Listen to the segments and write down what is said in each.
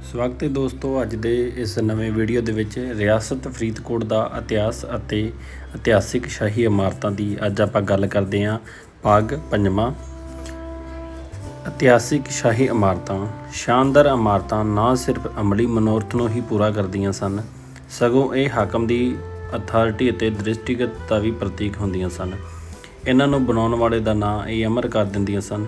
ਸਵਾਗਤ ਹੈ ਦੋਸਤੋ। ਅੱਜ ਦੇ ਇਸ ਨਵੇਂ ਵੀਡੀਓ ਦੇ ਵਿੱਚ ਰਿਆਸਤ ਫਰੀਦਕੋਟ ਦਾ ਇਤਿਹਾਸ ਅਤੇ ਇਤਿਹਾਸਿਕ ਸ਼ਾਹੀ ਇਮਾਰਤਾਂ ਦੀ ਅੱਜ ਆਪਾਂ ਗੱਲ ਕਰਦੇ ਹਾਂ। ਭਾਗ ਪੰਜਵਾਂ, ਇਤਿਹਾਸਿਕ ਸ਼ਾਹੀ ਇਮਾਰਤਾਂ। ਸ਼ਾਨਦਾਰ ਇਮਾਰਤਾਂ ਨਾ ਸਿਰਫ ਅਮਲੀ ਮਨੋਰਥ ਨੂੰ ਹੀ ਪੂਰਾ ਕਰਦੀਆਂ ਸਨ, ਸਗੋਂ ਇਹ ਹਾਕਮ ਦੀ ਅਥਾਰਟੀ ਅਤੇ ਦ੍ਰਿਸ਼ਟੀਗਤ ਦਾ ਵੀ ਪ੍ਰਤੀਕ ਹੁੰਦੀਆਂ ਸਨ। ਇਹਨਾਂ ਨੂੰ ਬਣਾਉਣ ਵਾਲੇ ਦਾ ਨਾਂ ਇਹ ਅਮਰ ਕਰ ਦਿੰਦੀਆਂ ਸਨ।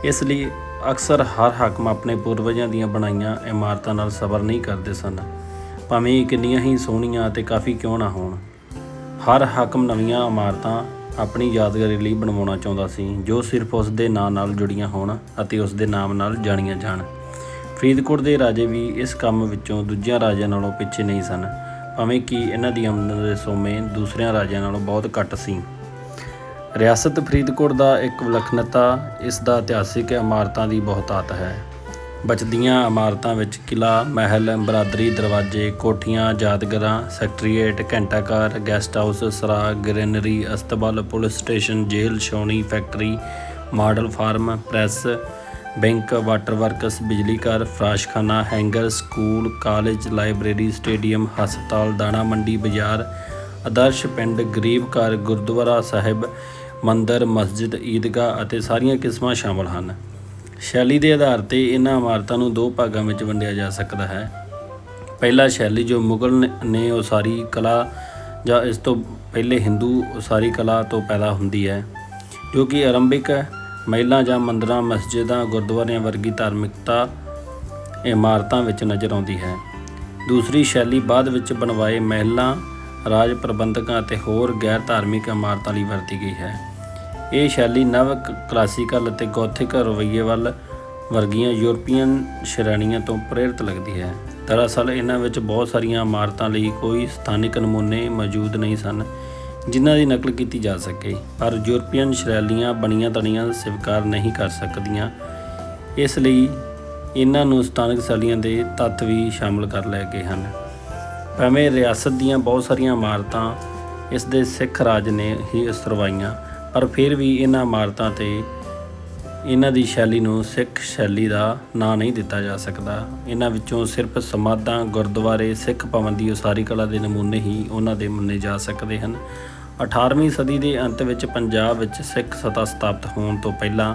ਇਸ ਲਈ ਅਕਸਰ ਹਰ ਹਾਕਮ ਆਪਣੇ ਪੂਰਵਜਾਂ ਦੀਆਂ ਬਣਾਈਆਂ ਇਮਾਰਤਾਂ ਨਾਲ ਸਬਰ ਨਹੀਂ ਕਰਦੇ ਸਨ, ਭਾਵੇਂ ਇਹ ਕਿੰਨੀਆਂ ਹੀ ਸੋਹਣੀਆਂ ਅਤੇ ਕਾਫੀ ਕਿਉਂ ਨਾ ਹੋਣ। ਹਰ ਹਾਕਮ ਨਵੀਆਂ ਇਮਾਰਤਾਂ ਆਪਣੀ ਯਾਦਗਾਰੀ ਲਈ ਬਣਵਾਉਣਾ ਚਾਹੁੰਦਾ ਸੀ, ਜੋ ਸਿਰਫ ਉਸ ਦੇ ਨਾਂ ਨਾਲ ਜੁੜੀਆਂ ਹੋਣ ਅਤੇ ਉਸ ਦੇ ਨਾਮ ਨਾਲ ਜਾਣੀਆਂ ਜਾਣ। ਫਰੀਦਕੋਟ ਦੇ ਰਾਜੇ ਵੀ ਇਸ ਕੰਮ ਵਿੱਚੋਂ ਦੂਜਿਆਂ ਰਾਜਿਆਂ ਨਾਲੋਂ ਪਿੱਛੇ ਨਹੀਂ ਸਨ, ਭਾਵੇਂ ਕਿ ਇਹਨਾਂ ਦੀ ਆਮਦਨ ਦੇ ਸੋਮੇ ਦੂਸਰਿਆਂ ਰਾਜਿਆਂ ਨਾਲੋਂ ਬਹੁਤ ਘੱਟ ਸੀ। ਰਿਆਸਤ ਫਰੀਦਕੋਟ ਦਾ ਇੱਕ ਵਿਲੱਖਣਤਾ ਇਸ ਦਾ ਇਤਿਹਾਸਿਕ ਇਮਾਰਤਾਂ ਦੀ ਬਹੁਤਾਤ ਹੈ। ਬਚਦੀਆਂ ਇਮਾਰਤਾਂ ਵਿੱਚ ਕਿਲ੍ਹਾ, ਮਹਿਲ, ਬਰਾਦਰੀ, ਦਰਵਾਜ਼ੇ, ਕੋਠੀਆਂ, ਯਾਦਗਾਰਾਂ, ਸੈਕਟਰੀਏਟ, ਘੰਟਾਘਰ, ਗੈਸਟ ਹਾਊਸ, ਸਰਾਗ, ਗ੍ਰੈਨਰੀ, ਅਸਤਬਲ, ਪੁਲਿਸ ਸਟੇਸ਼ਨ, ਜੇਲ੍ਹ, ਛਾਉਣੀ, factory, model farm, press, bank, water works, ਬਿਜਲੀ ਘਰ, ਫਰਾਸ਼ਖਾਨਾ, hangar, school, college, library, stadium, ਹਸਪਤਾਲ, ਦਾਣਾ ਮੰਡੀ, ਬਾਜ਼ਾਰ, ਆਦਰਸ਼ ਪਿੰਡ, ਗਰੀਬ ਘਰ, ਗੁਰਦੁਆਰਾ ਸਾਹਿਬ, ਮੰਦਰ, ਮਸਜਿਦ, ਈਦਗਾਹ ਅਤੇ ਸਾਰੀਆਂ ਕਿਸਮਾਂ ਸ਼ਾਮਲ ਹਨ। ਸ਼ੈਲੀ ਦੇ ਆਧਾਰ 'ਤੇ ਇਹਨਾਂ ਇਮਾਰਤਾਂ ਨੂੰ ਦੋ ਭਾਗਾਂ ਵਿੱਚ ਵੰਡਿਆ ਜਾ ਸਕਦਾ ਹੈ। ਪਹਿਲਾ ਸ਼ੈਲੀ, ਜੋ ਮੁਗਲ ਨੇ ਉਸਾਰੀ ਕਲਾ ਜਾਂ ਇਸ ਤੋਂ ਪਹਿਲੇ ਹਿੰਦੂ ਉਸਾਰੀ ਕਲਾ ਤੋਂ ਪੈਦਾ ਹੁੰਦੀ ਹੈ, ਜੋ ਕਿ ਆਰੰਭਿਕ ਮਹਿਲਾਂ ਜਾਂ ਮੰਦਰਾਂ, ਮਸਜਿਦਾਂ, ਗੁਰਦੁਆਰਿਆਂ ਵਰਗੀ ਧਾਰਮਿਕਤਾ ਇਮਾਰਤਾਂ ਵਿੱਚ ਨਜ਼ਰ ਆਉਂਦੀ ਹੈ। ਦੂਸਰੀ ਸ਼ੈਲੀ ਬਾਅਦ ਵਿੱਚ ਬਣਵਾਏ ਮਹਿਲਾਂ, ਰਾਜ ਪ੍ਰਬੰਧਕਾਂ ਅਤੇ ਹੋਰ ਗੈਰ ਧਾਰਮਿਕ ਇਮਾਰਤਾਂ ਲਈ ਵਰਤੀ ਗਈ ਹੈ। ਇਹ ਸ਼ੈਲੀ ਨਵ ਕਲਾਸੀਕਲ ਅਤੇ ਗੋਥਿਕ ਰਵੱਈਏ ਵਰਗੀਆਂ ਯੂਰਪੀਅਨ ਸ਼੍ਰੇਣੀਆਂ ਤੋਂ ਪ੍ਰੇਰਿਤ ਲੱਗਦੀ ਹੈ। ਦਰਅਸਲ ਇਹਨਾਂ ਵਿੱਚ ਬਹੁਤ ਸਾਰੀਆਂ ਇਮਾਰਤਾਂ ਲਈ ਕੋਈ ਸਥਾਨਿਕ ਨਮੂਨੇ ਮੌਜੂਦ ਨਹੀਂ ਸਨ ਜਿਨ੍ਹਾਂ ਦੀ ਨਕਲ ਕੀਤੀ ਜਾ ਸਕੇ, ਪਰ ਯੂਰਪੀਅਨ ਸ਼ੈਲੀਆਂ ਬਣੀਆਂ ਤਣੀਆਂ ਸਵੀਕਾਰ ਨਹੀਂ ਕਰ ਸਕਦੀਆਂ, ਇਸ ਲਈ ਇਹਨਾਂ ਨੂੰ ਸਥਾਨਕ ਸ਼ੈਲੀਆਂ ਦੇ ਤੱਤ ਵੀ ਸ਼ਾਮਲ ਕਰ ਲਏ ਗਏ ਹਨ। ਭਾਵੇਂ ਰਿਆਸਤ ਦੀਆਂ ਬਹੁਤ ਸਾਰੀਆਂ ਇਮਾਰਤਾਂ ਇਸ ਦੇ ਸਿੱਖ ਰਾਜ ਨੇ ਹੀ ਉਸਰਵਾਈਆਂ, ਪਰ ਫਿਰ ਵੀ ਇਹਨਾਂ ਇਮਾਰਤਾਂ 'ਤੇ ਇਹਨਾਂ ਦੀ ਸ਼ੈਲੀ ਨੂੰ ਸਿੱਖ ਸ਼ੈਲੀ ਦਾ ਨਾਂ ਨਹੀਂ ਦਿੱਤਾ ਜਾ ਸਕਦਾ। ਇਹਨਾਂ ਵਿੱਚੋਂ ਸਿਰਫ ਸਮਾਧਾਂ, ਗੁਰਦੁਆਰੇ, ਸਿੱਖ ਭਵਨ ਦੀ ਉਸਾਰੀ ਕਲਾ ਦੇ ਨਮੂਨੇ ਹੀ ਉਹਨਾਂ ਦੇ ਮੰਨੇ ਜਾ ਸਕਦੇ ਹਨ। 18ਵੀਂ ਸਦੀ ਦੇ ਅੰਤ ਵਿੱਚ ਪੰਜਾਬ ਵਿੱਚ ਸਿੱਖ ਸੱਤਾ ਸਥਾਪਿਤ ਹੋਣ ਤੋਂ ਪਹਿਲਾਂ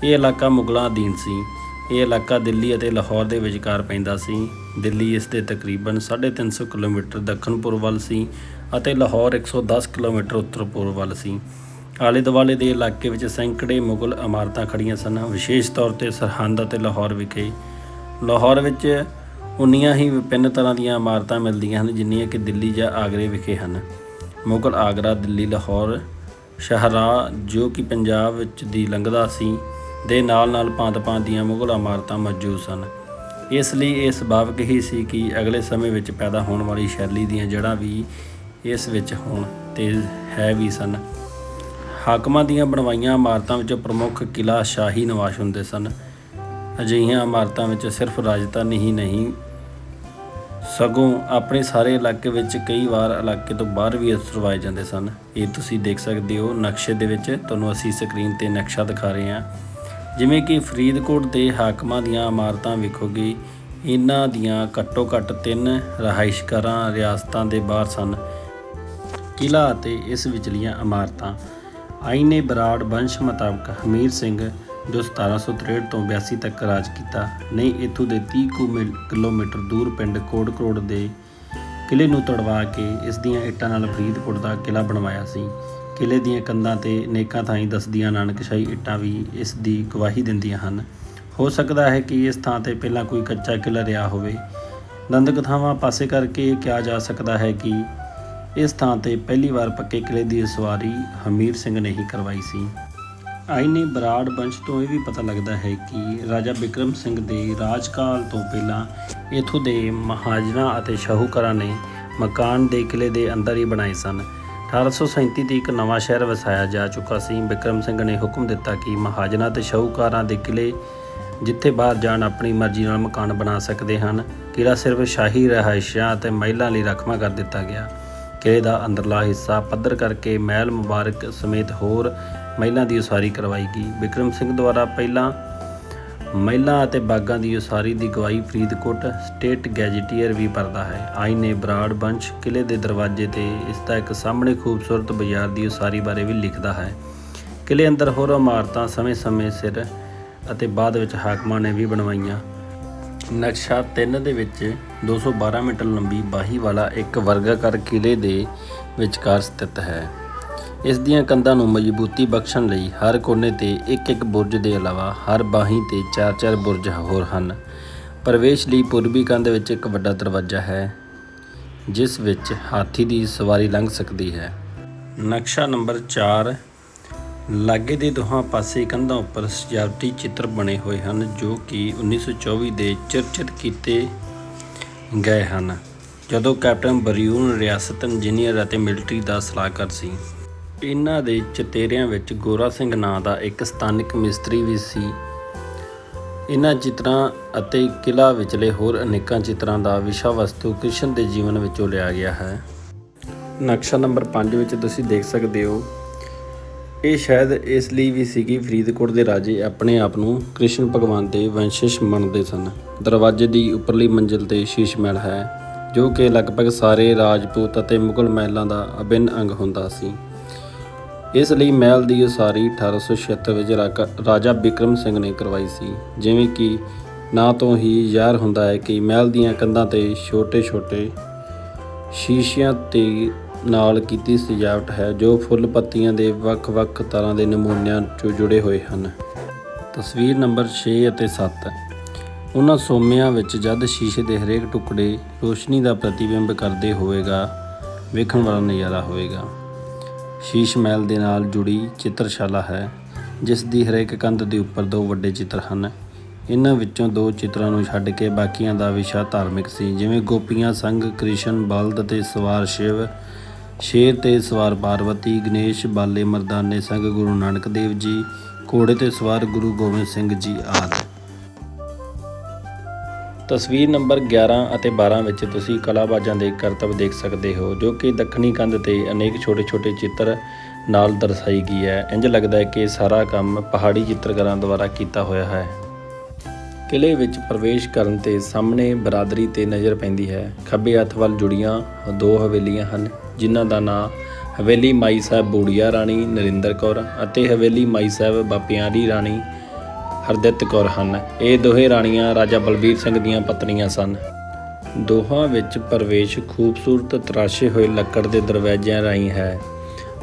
ਇਹ ਇਲਾਕਾ ਮੁਗਲਾਂ ਅਧੀਨ ਸੀ। ਇਹ ਇਲਾਕਾ ਦਿੱਲੀ ਅਤੇ ਲਾਹੌਰ ਦੇ ਵਿਚਕਾਰ ਪੈਂਦਾ ਸੀ। ਦਿੱਲੀ ਇਸ ਦੇ ਤਕਰੀਬਨ 350 ਕਿਲੋਮੀਟਰ ਦੱਖਣ ਪੂਰਬ ਵੱਲ ਸੀ ਅਤੇ ਲਾਹੌਰ 110 ਕਿਲੋਮੀਟਰ ਉੱਤਰ ਪੂਰਬ ਵੱਲ ਸੀ। ਆਲੇ ਦੁਆਲੇ ਦੇ ਇਲਾਕੇ ਵਿੱਚ ਸੈਂਕੜੇ ਮੁਗਲ ਇਮਾਰਤਾਂ ਖੜ੍ਹੀਆਂ ਸਨ, ਵਿਸ਼ੇਸ਼ ਤੌਰ 'ਤੇ ਸਰਹੰਦ ਅਤੇ ਲਾਹੌਰ ਵਿਖੇ। ਲਾਹੌਰ ਵਿੱਚ ਉਨੀਆਂ ਹੀ ਵਿਭਿੰਨ ਤਰ੍ਹਾਂ ਦੀਆਂ ਇਮਾਰਤਾਂ ਮਿਲਦੀਆਂ ਹਨ ਜਿੰਨੀਆਂ ਕਿ ਦਿੱਲੀ ਜਾਂ ਆਗਰੇ ਵਿਖੇ ਹਨ। ਮੁਗਲ ਆਗਰਾ, ਦਿੱਲੀ, ਲਾਹੌਰ, ਸ਼ਾਹਰਾਹ, ਜੋ ਕਿ ਪੰਜਾਬ ਵਿੱਚ ਦੀ ਲੰਘਦਾ ਸੀ, ਦੇ ਨਾਲ ਭਾਂਤ-ਭਾਂਤ ਦੀਆਂ ਮੁਗਲ ਇਮਾਰਤਾਂ ਮੌਜੂਦ ਸਨ। ਇਸ ਲਈ ਇਹ ਸੁਭਾਵਿਕ ਹੀ ਸੀ ਕਿ ਅਗਲੇ ਸਮੇਂ ਵਿੱਚ ਪੈਦਾ ਹੋਣ ਵਾਲੀ ਸ਼ੈਲੀ ਦੀਆਂ ਜੜ੍ਹਾਂ ਵੀ ਇਸ ਵਿੱਚ ਹੋਣ ਤੇ ਹੈ ਵੀ ਸਨ। ਹਾਕਮਾਂ ਦੀਆਂ ਬਣਵਾਈਆਂ ਇਮਾਰਤਾਂ ਵਿੱਚੋਂ ਪ੍ਰਮੁੱਖ ਕਿਲ੍ਹਾ, ਸ਼ਾਹੀ ਨਿਵਾਸ ਹੁੰਦੇ ਸਨ। ਅਜਿਹੀਆਂ ਇਮਾਰਤਾਂ ਵਿੱਚ ਸਿਰਫ ਰਾਜਧਾਨੀ ਹੀ ਨਹੀਂ, ਸਗੋਂ ਆਪਣੇ ਸਾਰੇ ਇਲਾਕੇ ਵਿੱਚ ਕਈ ਵਾਰ ਇਲਾਕੇ ਤੋਂ ਬਾਹਰ ਵੀ ਉਸਰਵਾਏ ਜਾਂਦੇ ਸਨ। ਇਹ ਤੁਸੀਂ ਦੇਖ ਸਕਦੇ ਹੋ ਨਕਸ਼ੇ ਦੇ ਵਿੱਚ, ਤੁਹਾਨੂੰ ਅਸੀਂ ਸਕਰੀਨ 'ਤੇ ਨਕਸ਼ਾ ਦਿਖਾ ਰਹੇ ਹਾਂ। ਜਿਵੇਂ ਕਿ ਫਰੀਦਕੋਟ ਦੇ ਹਾਕਮਾਂ ਦੀਆਂ ਇਮਾਰਤਾਂ ਵੇਖੋਗੇ, ਇਹਨਾਂ ਦੀਆਂ ਘੱਟੋ ਘੱਟ 3 ਰਿਹਾਇਸ਼ਘਰਾਂ ਰਿਆਸਤਾਂ ਦੇ ਬਾਹਰ ਸਨ। ਕਿਲ੍ਹਾ ਅਤੇ ਇਸ ਵਿਚਲੀਆਂ ਇਮਾਰਤਾਂ। ਆਈਨੇ ਬਰਾੜ ਵੰਸ਼ ਮੁਤਾਬਕ ਹਮੀਰ ਸਿੰਘ, ਜੋ 1763 ਤੋਂ 82 ਤੱਕ ਰਾਜ ਕੀਤਾ, ਨੇ ਇੱਥੋਂ ਦੇ 30 ਕਿਲੋਮੀਟਰ ਦੂਰ ਪਿੰਡ ਕੋਟਕਰੋੜ ਦੇ ਕਿਲ੍ਹੇ ਨੂੰ ਤੜਵਾ ਕੇ ਇਸ ਦੀਆਂ ਇੱਟਾਂ ਨਾਲ ਫਰੀਦਕੋਟ ਦਾ ਕਿਲ੍ਹਾ ਬਣਵਾਇਆ ਸੀ। ਕਿਲ੍ਹੇ ਦੀਆਂ ਕੰਧਾਂ 'ਤੇ ਅਨੇਕਾਂ ਥਾਈਂ ਦੱਸਦੀਆਂ ਨਾਨਕਸ਼ਾਹੀ ਇੱਟਾਂ ਵੀ ਇਸ ਦੀ ਗਵਾਹੀ ਦਿੰਦੀਆਂ ਹਨ। ਹੋ ਸਕਦਾ ਹੈ ਕਿ ਇਸ ਥਾਂ 'ਤੇ ਪਹਿਲਾਂ ਕੋਈ ਕੱਚਾ ਕਿਲ੍ਹਾ ਰਿਹਾ ਹੋਵੇ। ਦੰਦ-ਕਥਾਵਾਂ ਪਾਸੇ ਕਰਕੇ ਕਿਹਾ ਜਾ ਸਕਦਾ ਹੈ ਕਿ ਇਸ ਥਾਂ 'ਤੇ ਪਹਿਲੀ ਵਾਰ ਪੱਕੇ ਕਿਲ੍ਹੇ ਦੀ ਉਸਾਰੀ ਹਮੀਰ ਸਿੰਘ ਨੇ ਹੀ ਕਰਵਾਈ ਸੀ। ਆਈਨੇ ਬਰਾੜ ਵੰਸ਼ ਤੋਂ ਇਹ ਵੀ ਪਤਾ ਲੱਗਦਾ ਹੈ ਕਿ ਰਾਜਾ ਬਿਕਰਮ ਸਿੰਘ ਦੇ ਰਾਜਕਾਲ ਤੋਂ ਪਹਿਲਾਂ ਇੱਥੋਂ ਦੇ ਮਹਾਜਨਾਂ ਅਤੇ ਸ਼ਾਹੂਕਾਰਾਂ ਨੇ ਮਕਾਨ ਦੇ ਕਿਲ੍ਹੇ ਦੇ ਅੰਦਰ ਹੀ ਬਣਾਏ ਸਨ। 1837 ਦੀ ਇੱਕ ਨਵਾਂ ਸ਼ਹਿਰ ਵਸਾਇਆ ਜਾ ਚੁੱਕਾ ਸੀ। ਬਿਕਰਮ ਸਿੰਘ ਨੇ ਹੁਕਮ ਦਿੱਤਾ ਕਿ ਮਹਾਜਨਾਂ ਅਤੇ ਸ਼ਾਹੂਕਾਰਾਂ ਦੇ ਕਿਲ੍ਹੇ ਜਿੱਥੇ ਬਾਹਰ ਜਾਣ ਆਪਣੀ ਮਰਜ਼ੀ ਨਾਲ ਮਕਾਨ ਬਣਾ ਸਕਦੇ ਹਨ। ਕਿਲ੍ਹਾ ਸਿਰਫ ਸ਼ਾਹੀ ਰਿਹਾਇਸ਼ਾਂ ਅਤੇ ਮਹਿਲਾਂ ਲਈ ਰਾਖਵਾਂ ਕਰ ਦਿੱਤਾ ਗਿਆ। ਕਿਲ੍ਹੇ ਦਾ ਅੰਦਰਲਾ ਹਿੱਸਾ ਪੱਧਰ ਕਰਕੇ ਮਹਿਲ ਮੁਬਾਰਕ ਸਮੇਤ ਹੋਰ ਮਹਿਲਾਂ ਦੀ ਉਸਾਰੀ ਕਰਵਾਈ ਗਈ। ਬਿਕਰਮ ਸਿੰਘ ਦੁਆਰਾ ਪਹਿਲਾਂ ਮਹਿਲਾਂ ਅਤੇ ਬਾਗਾਂ ਦੀ ਉਸਾਰੀ ਦੀ ਗਵਾਹੀ ਫਰੀਦਕੋਟ ਸਟੇਟ ਗੈਜੀਟੀਅਰ ਵੀ ਭਰਦਾ ਹੈ। ਆਈਨੇ ਬਰਾੜ ਬੰਸ਼ ਕਿਲ੍ਹੇ ਦੇ ਦਰਵਾਜ਼ੇ ਤੇ ਇਸ ਦਾ ਇੱਕ ਸਾਹਮਣੇ ਖੂਬਸੂਰਤ ਬਾਜ਼ਾਰ ਦੀ ਉਸਾਰੀ ਬਾਰੇ ਵੀ ਲਿਖਦਾ ਹੈ। ਕਿਲ੍ਹੇ ਅੰਦਰ ਹੋਰ ਇਮਾਰਤਾਂ ਸਮੇਂ ਸਿਰ ਅਤੇ ਬਾਅਦ ਵਿੱਚ ਹਾਕਮਾਂ ਨੇ ਵੀ ਬਣਵਾਈਆਂ। ਨਕਸ਼ਾ 3 ਦੇ ਵਿੱਚ 212 ਮੀਟਰ ਲੰਬੀ ਬਾਹੀ ਵਾਲਾ ਇੱਕ ਵਰਗਾਕਾਰ ਕਿਲ੍ਹੇ ਦੇ ਵਿਚਕਾਰ ਸਥਿਤ ਹੈ। ਇਸ ਦੀਆਂ ਕੰਧਾਂ ਨੂੰ ਮਜ਼ਬੂਤੀ ਬਖਸ਼ਣ ਲਈ ਹਰ ਕੋਨੇ ਤੇ ਇੱਕ ਬੁਰਜ ਦੇ ਇਲਾਵਾ ਹਰ ਬਾਹੀ ਤੇ 4 ਬੁਰਜ ਹੋਰ ਹਨ। ਪ੍ਰਵੇਸ਼ ਲਈ ਪੂਰਬੀ ਕੰਧ ਵਿੱਚ ਇੱਕ ਵੱਡਾ ਦਰਵਾਜ਼ਾ ਹੈ ਜਿਸ ਵਿੱਚ ਹਾਥੀ ਦੀ ਸਵਾਰੀ ਲੰਘ ਸਕਦੀ ਹੈ। ਨਕਸ਼ਾ ਨੰਬਰ 4 ਲਾਗੇ ਦੇ ਦੋਹਾਂ ਪਾਸੇ ਕੰਧਾਂ ਉੱਪਰ ਸਜਾਵਟੀ ਚਿੱਤਰ ਬਣੇ ਹੋਏ ਹਨ ਜੋ ਕਿ 1924 ਦੇ ਚਰਚਿਤ ਕੀਤੇ ਗਏ ਹਨ ਜਦੋਂ ਕੈਪਟਨ ਬਰਿਊਨ ਰਿਆਸਤ ਇੰਜੀਨੀਅਰ ਅਤੇ ਮਿਲਟਰੀ ਦਾ ਸਲਾਹਕਾਰ ਸੀ। ਇਹਨਾਂ ਦੇ ਚਤੇਰਿਆਂ ਵਿੱਚ ਗੋਰਾ ਸਿੰਘ ਨਾਂ ਦਾ ਇੱਕ ਸਥਾਨਕ ਮਿਸਤਰੀ ਵੀ ਸੀ। ਇਹਨਾਂ ਚਿੱਤਰਾਂ ਅਤੇ ਕਿਲ੍ਹਾ ਵਿਚਲੇ ਹੋਰ ਅਨੇਕਾਂ ਚਿੱਤਰਾਂ ਦਾ ਵਿਸ਼ਾ ਵਸਤੂ ਕ੍ਰਿਸ਼ਨ ਦੇ ਜੀਵਨ ਵਿੱਚੋਂ ਲਿਆ ਗਿਆ ਹੈ। ਨਕਸ਼ਾ ਨੰਬਰ 5 ਵਿੱਚ ਤੁਸੀਂ ਦੇਖ ਸਕਦੇ ਹੋ ਇਹ ਸ਼ਾਇਦ ਇਸ ਲਈ ਵੀ ਸੀ ਕਿ ਫਰੀਦਕੋਟ ਦੇ ਰਾਜੇ ਆਪਣੇ ਆਪ ਨੂੰ ਕ੍ਰਿਸ਼ਨ ਭਗਵਾਨ ਦੇ ਵੰਸ਼ਜ ਮੰਨਦੇ ਸਨ। ਦਰਵਾਜ਼ੇ ਦੀ ਉੱਪਰਲੀ ਮੰਜ਼ਿਲ 'ਤੇ ਸ਼ੀਸ਼ ਮਹਿਲ ਹੈ ਜੋ ਕਿ ਲਗਭਗ ਸਾਰੇ ਰਾਜਪੂਤ ਅਤੇ ਮੁਗਲ ਮਹਿਲਾਂ ਦਾ ਅਭਿੰਨ ਅੰਗ ਹੁੰਦਾ ਸੀ। ਇਸ ਲਈ ਮਹਿਲ ਦੀ ਉਸਾਰੀ 1876 ਵਿੱਚ ਰਾਜਾ ਬਿਕਰਮ ਸਿੰਘ ਨੇ ਕਰਵਾਈ ਸੀ। ਜਿਵੇਂ ਕਿ ਨਾਂ ਤੋਂ ਹੀ ਜ਼ਾਹਰ ਹੁੰਦਾ ਹੈ ਕਿ ਮਹਿਲ ਦੀਆਂ ਕੰਧਾਂ 'ਤੇ ਛੋਟੇ ਸ਼ੀਸ਼ਿਆਂ ਤੇ ਨਾਲ ਕੀਤੀ ਸਜਾਵਟ ਹੈ ਜੋ ਫੁੱਲ ਪੱਤੀਆਂ ਦੇ ਵੱਖ-ਵੱਖ ਤਰ੍ਹਾਂ ਦੇ ਨਮੂਨਿਆਂ 'ਚੋਂ ਜੁੜੇ ਹੋਏ ਹਨ। ਤਸਵੀਰ ਨੰਬਰ 6 ਅਤੇ 7 ਉਹਨਾਂ ਸੋਮਿਆਂ ਵਿੱਚ ਜਦ ਸ਼ੀਸ਼ੇ ਦੇ ਹਰੇਕ ਟੁਕੜੇ ਰੋਸ਼ਨੀ ਦਾ ਪ੍ਰਤੀਬਿੰਬ ਕਰਦੇ ਹੋਵੇਗਾ ਵੇਖਣ ਵਾਲਾ ਨਜ਼ਾਰਾ ਹੋਵੇਗਾ। ਸ਼ੀਸ਼ ਮਹਿਲ ਦੇ ਨਾਲ ਜੁੜੀ ਚਿੱਤਰਸ਼ਾਲਾ ਹੈ ਜਿਸ ਦੀ ਹਰੇਕ ਕੰਧ ਦੇ ਉੱਪਰ 2 ਵੱਡੇ ਚਿੱਤਰ ਹਨ। ਇਹਨਾਂ ਵਿੱਚੋਂ 2 ਚਿੱਤਰਾਂ ਨੂੰ ਛੱਡ ਕੇ ਬਾਕੀਆਂ ਦਾ ਵਿਸ਼ਾ ਧਾਰਮਿਕ ਸੀ ਜਿਵੇਂ ਗੋਪੀਆਂ ਸੰਗ ਕ੍ਰਿਸ਼ਨ, ਬਲਦ ਤੇ ਸਵਾਰ ਸ਼ਿਵ, ਸ਼ੇਰ ਤੇ ਸਵਾਰ ਪਾਰਵਤੀ, ਗਣੇਸ਼ ਬਾਲੇ ਮਰਦਾਨੇ ਸੰਗ ਗੁਰੂ ਨਾਨਕ ਦੇਵ ਜੀ, ਘੋੜੇ ਤੇ ਸਵਾਰ ਗੁਰੂ ਗੋਬਿੰਦ ਸਿੰਘ ਜੀ ਆਦਿ। ਤਸਵੀਰ ਨੰਬਰ 11 ਅਤੇ 12 ਵਿੱਚ ਤੁਸੀਂ ਕਲਾਬਾਜ਼ਾਂ ਦੇ ਕਰਤੱਵ ਦੇਖ ਸਕਦੇ ਹੋ ਜੋ ਕਿ ਦੱਖਣੀ ਕੰਧ 'ਤੇ ਅਨੇਕ ਛੋਟੇ ਚਿੱਤਰ ਨਾਲ ਦਰਸਾਈ ਗਈ ਹੈ। ਇੰਝ ਲੱਗਦਾ ਹੈ ਕਿ ਸਾਰਾ ਕੰਮ ਪਹਾੜੀ ਚਿੱਤਰਕਾਰਾਂ ਦੁਆਰਾ ਕੀਤਾ ਹੋਇਆ ਹੈ। ਕਿਲ੍ਹੇ ਵਿੱਚ ਪ੍ਰਵੇਸ਼ ਕਰਨ 'ਤੇ ਸਾਹਮਣੇ ਬਰਾਦਰੀ 'ਤੇ ਨਜ਼ਰ ਪੈਂਦੀ ਹੈ। ਖੱਬੇ ਹੱਥ ਵੱਲ ਜੁੜੀਆਂ 2 ਹਵੇਲੀਆਂ ਹਨ ਜਿਨ੍ਹਾਂ ਦਾ ਨਾਂ ਹਵੇਲੀ ਮਾਈ ਸਾਹਿਬ ਬੂੜੀਆ ਰਾਣੀ ਨਰਿੰਦਰ ਕੌਰ ਅਤੇ ਹਵੇਲੀ ਮਾਈ ਸਾਹਿਬ ਬਾਪਿਆਰੀ ਰਾਣੀ ਹਰਦਿੱਤ ਕੌਰ ਹਨ। ਇਹ ਦੋਹੇ ਰਾਣੀਆਂ ਰਾਜਾ ਬਲਬੀਰ ਸਿੰਘ ਦੀਆਂ ਪਤਨੀਆਂ ਸਨ। ਦੋਹਾਂ ਵਿੱਚ ਪ੍ਰਵੇਸ਼ ਖੂਬਸੂਰਤ ਤਰਾਸ਼ੇ ਹੋਏ ਲੱਕੜ ਦੇ ਦਰਵਾਜ਼ਿਆਂ ਰਾਹੀਂ ਹੈ।